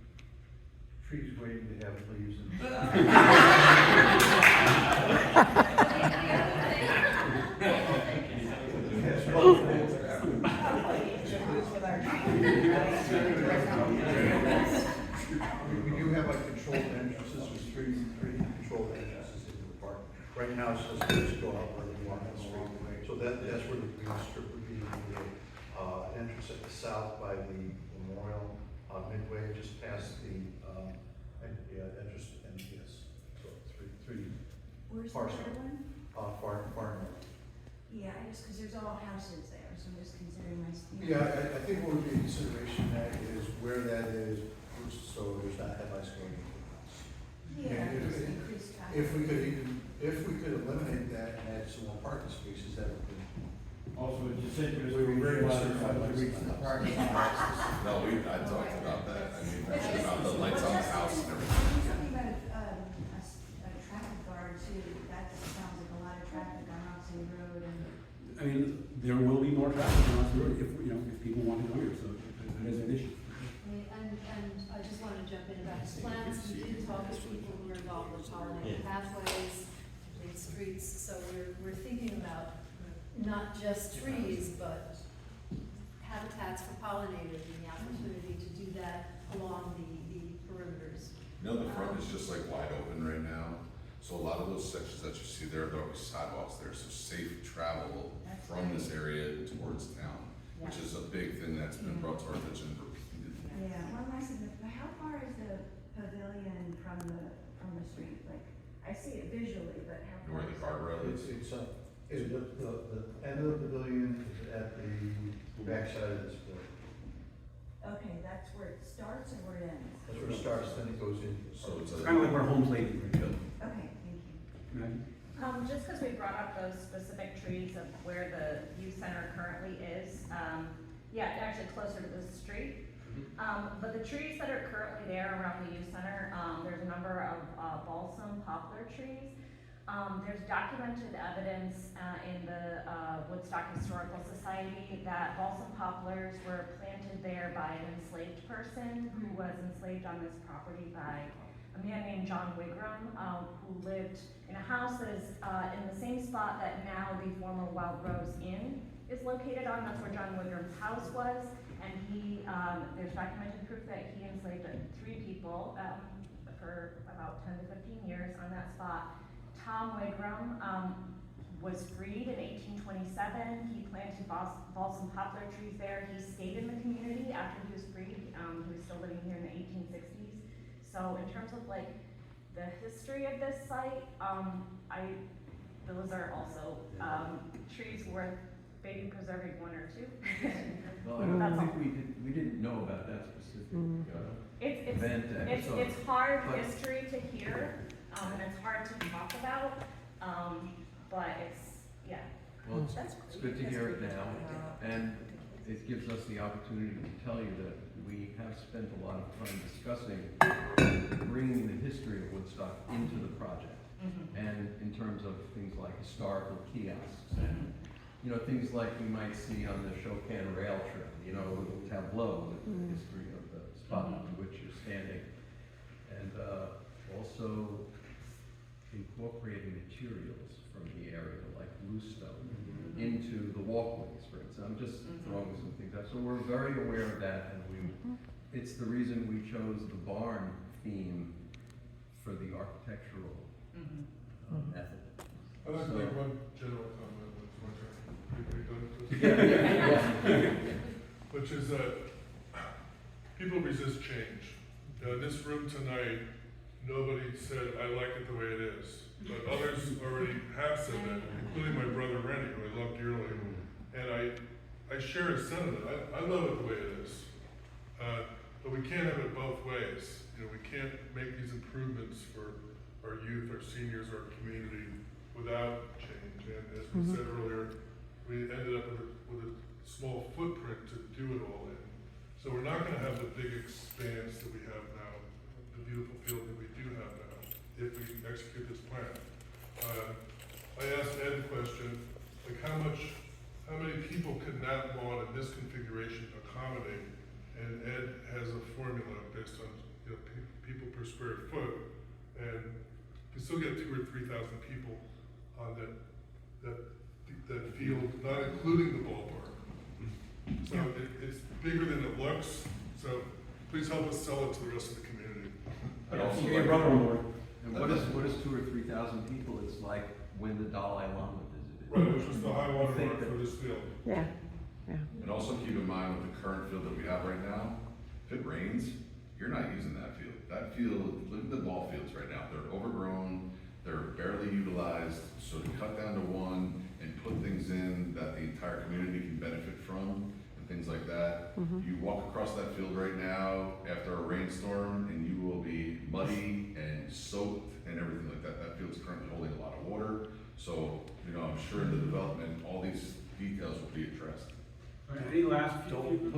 trees waiting to have leaves and. Yes, well, we do have like controlled entrances, there's three controlled entrances into the park. Right now, it's just go out where the Market Street. So that's where the green strip would be, an entrance at the south by the Memorial, midway, just past the, entrance, and yes, so three. Where's the far other south. one? Far north. Yeah, cause there's all houses there, so I'm just considering my. Yeah, I think what would be a consideration that is where that is, so there's not headlights going into the house. Yeah, And just increased traffic. if we could eliminate that and add some more parking spaces, that would be. Also, it's deciduous, We were very reach concerned about the parking lot. No, I talked about that, I mean, mentioned about the lights on the house and everything. Something about a traffic guard too, that sounds like a lot of traffic on Roxbury Road and. I mean, there will be more traffic on us road if, if people want to go here, so that is an issue. And I just wanted to jump in about the plans, we did talk to people who are involved with pollinated pathways, complete streets, so we're thinking about not just trees, but habitats for pollinators and the opportunity to do that along the perimeters. You know, the front is just like wide open right now, so a lot of those sections that you see there, there'll be sidewalks there, so safe travel That's from this great. area towards town, which is a big thing that's been brought to our attention repeatedly. Yeah, one last thing, how far is the pavilion from the street? Like, I see it visually, but how far? Where the guardrail is. The end of the pavilion is at the backside of this building. Okay, that's where it starts or where it ends? That's where it starts, then it goes in. So it's It's kind of like where Home's Lady. Okay, thank you. Maggie? Just because we brought up those specific trees of where the youth center currently is, yeah, actually closer to the street. But the trees that are currently there around the youth center, there's a number of balsam poplar trees. There's documented evidence in the Woodstock Historical Society that balsam poplars were planted there by an enslaved person who was enslaved on this property by a man named John Wigram, who lived in a house that is in the same spot that now the former Wild Rose Inn is located on. That's where John Wigram's house was. And there's documented proof that he enslaved 3 people for about 10 to 15 years on that spot. Tom Wigram was freed in 1827. He planted balsam poplar trees there. He stayed in the community after he was freed. He was still living here in the 1860s. So in terms of like the history of this site, those are also trees worth maybe preserving 1 or 2. Well, I don't think we didn't know about that specific event. It's hard But- history to hear, and it's hard to talk about, but it's, yeah. Well, it's That's good to great. hear That's it now, and it gives us the opportunity to tell you that we have spent a lot of time discussing bringing the history of Woodstock into the project. And in terms of things like historical kiosks and, things like you might see on the Shokan Rail Trail, a little tableau with the history of the spot on which you're standing. And also incorporating materials from the area, like bluestone, into the walkways, for instance. I'm just throwing some things out. So we're very aware of that, and it's the reason we chose the barn theme for the architectural method. I'd like to So- make one general comment, that's my turn. Which is that people resist change. In this room tonight, nobody said, I like it the way it is. But other others already have said that, including my brother Randy, who I love dearly. And I share his sentiment. I love it the way it is. But we can't have it both ways. You know, we can't make these improvements for our youth, our seniors, our community without change. And as we said earlier, we ended up with a small footprint to do it all in. So we're not gonna have the big expanse that we have now, the beautiful field that we do have now, if we execute this plan. I asked Ed the question, like how many people can that lawn in this configuration accommodate? And Ed has a formula based on, you know, people per square foot, and you still get 2,000 or 3,000 people on that field, not including the ballpark. So it's bigger than it looks. So please help us sell it to the rest of the community. But also, get your brother on board. And what is 2,000 or 3,000 people? It's like when the Dalai Lama visited. Right, which was the high water mark for this field. Yeah. And also keep in mind with the current field that we have right now, if it rains, you're not using that field. That field, look at the ball fields right now, they're overgrown, they're barely utilized, so to cut down to one and put things in that the entire community can benefit from, and things like that. You walk across that field right now after a rainstorm and you will be muddy and soaked and everything like that. That field's currently holding a lot of water, so, you know, I'm sure in the development, all these details will be addressed. Any last? Don't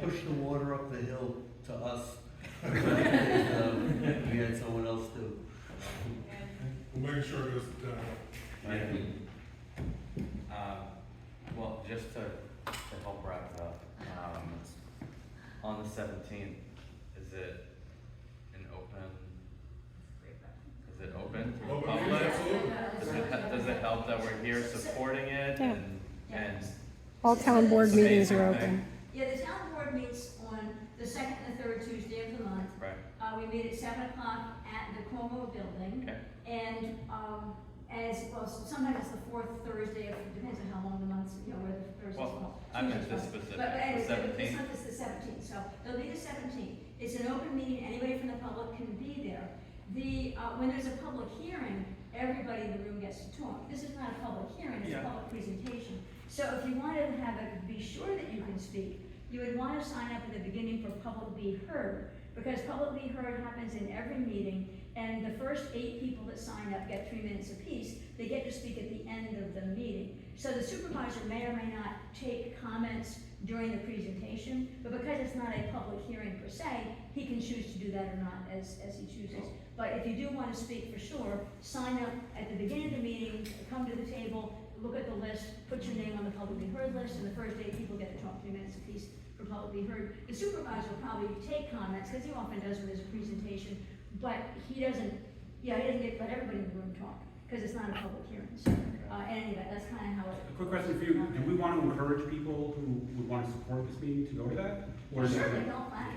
push the water up the hill to us. We had someone else do. We'll make sure it goes down. Well, just to help wrap it up, on the 17th, is it open to the public? Does it help that we're here supporting it Yeah. Yeah. and All town board It's an meetings are amazing open. Yeah, the town board meets on the second and the third Tuesday of the month. Right. We meet at 7 o'clock at the Como building. Okay. And, sometimes it's the fourth Thursday, it depends on how long the months, you know, where the Thursdays fall. I meant this specific, But anyway, this 17th. month is the 17th, so it'll be the 17th. It's an open meeting, anybody from the public can be there. When there's a public hearing, everybody in the room gets to talk. This is not a public hearing, it's a public presentation. So if you wanted to have it, be sure that you can speak, you would want to sign up at the beginning for public be heard, because public be heard happens in every meeting, and the first 8 people that sign up get 3 minutes apiece. They get to speak at the end of the meeting. So the supervisor may or may not take comments during the presentation, but because it's not a public hearing per se, he can choose to do that or not as he chooses. But if you do want to speak for sure, sign up at the beginning of the meeting, come to the table, look at the list, put your name on the publicly heard list, and the first 8 people get to talk 3 minutes apiece for publicly heard. The supervisor will probably take comments, because he often does with his presentation, but he doesn't let everybody in the room talk, because it's not a public hearing. So, anyway, that's kind of how it. A quick question for you, do we want to encourage people who would want to support this meeting to go to that? Or is Sure, that- they don't laugh.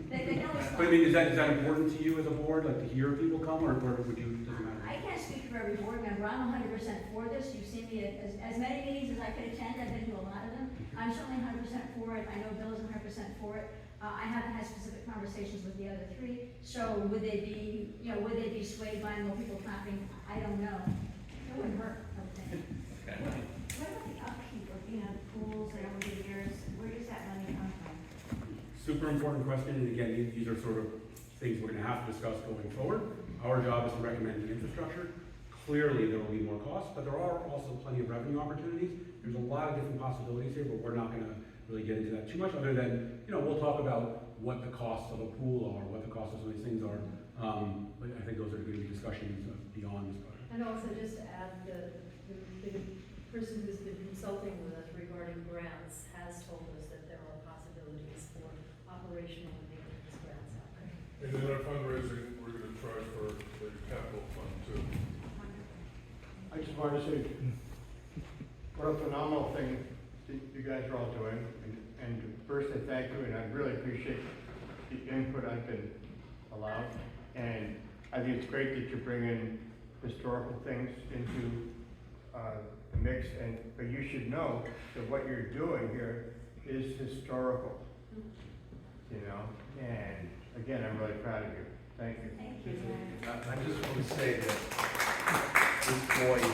They know it's But I mean, is that important to you as a board, like to hear people come, or would you, doesn't matter? I can't speak for every board member. I'm 100% for this. You've seen me at as many meetings as I could attend. I've been to a lot of them. I'm certainly 100% for it. I know Bill is 100% for it. I haven't had specific conversations with the other 3. So would they be swayed by more people clapping? I don't know. It wouldn't hurt, I would think. Okay. What about the upkeep of, pools and over the years, where does that money come from? Super important question, and again, these are sort of things we're gonna have to discuss going forward. Our job is to recommend the infrastructure. Clearly, there will be more costs, but there are also plenty of revenue opportunities. There's a lot of different possibilities here, but we're not gonna really get into that too much, other than, we'll talk about what the costs of a pool are, what the costs of some of these things are. But I think those are gonna be discussions beyond this project. And also just to add, the person who's been consulting with us regarding grants has told us that there are possibilities for operational and maintenance grants out there. And in our fundraising, we're gonna try for the capital fund too. I just wanted to say, what a phenomenal thing that you guys are all doing. And first, I thank you, and I really appreciate the input I've been allowed. And I think it's great that you're bringing historical things into the mix. But you should know that what you're doing here is historical. And again, I'm really proud of you. Thank you. Thank you. I just want to say that employee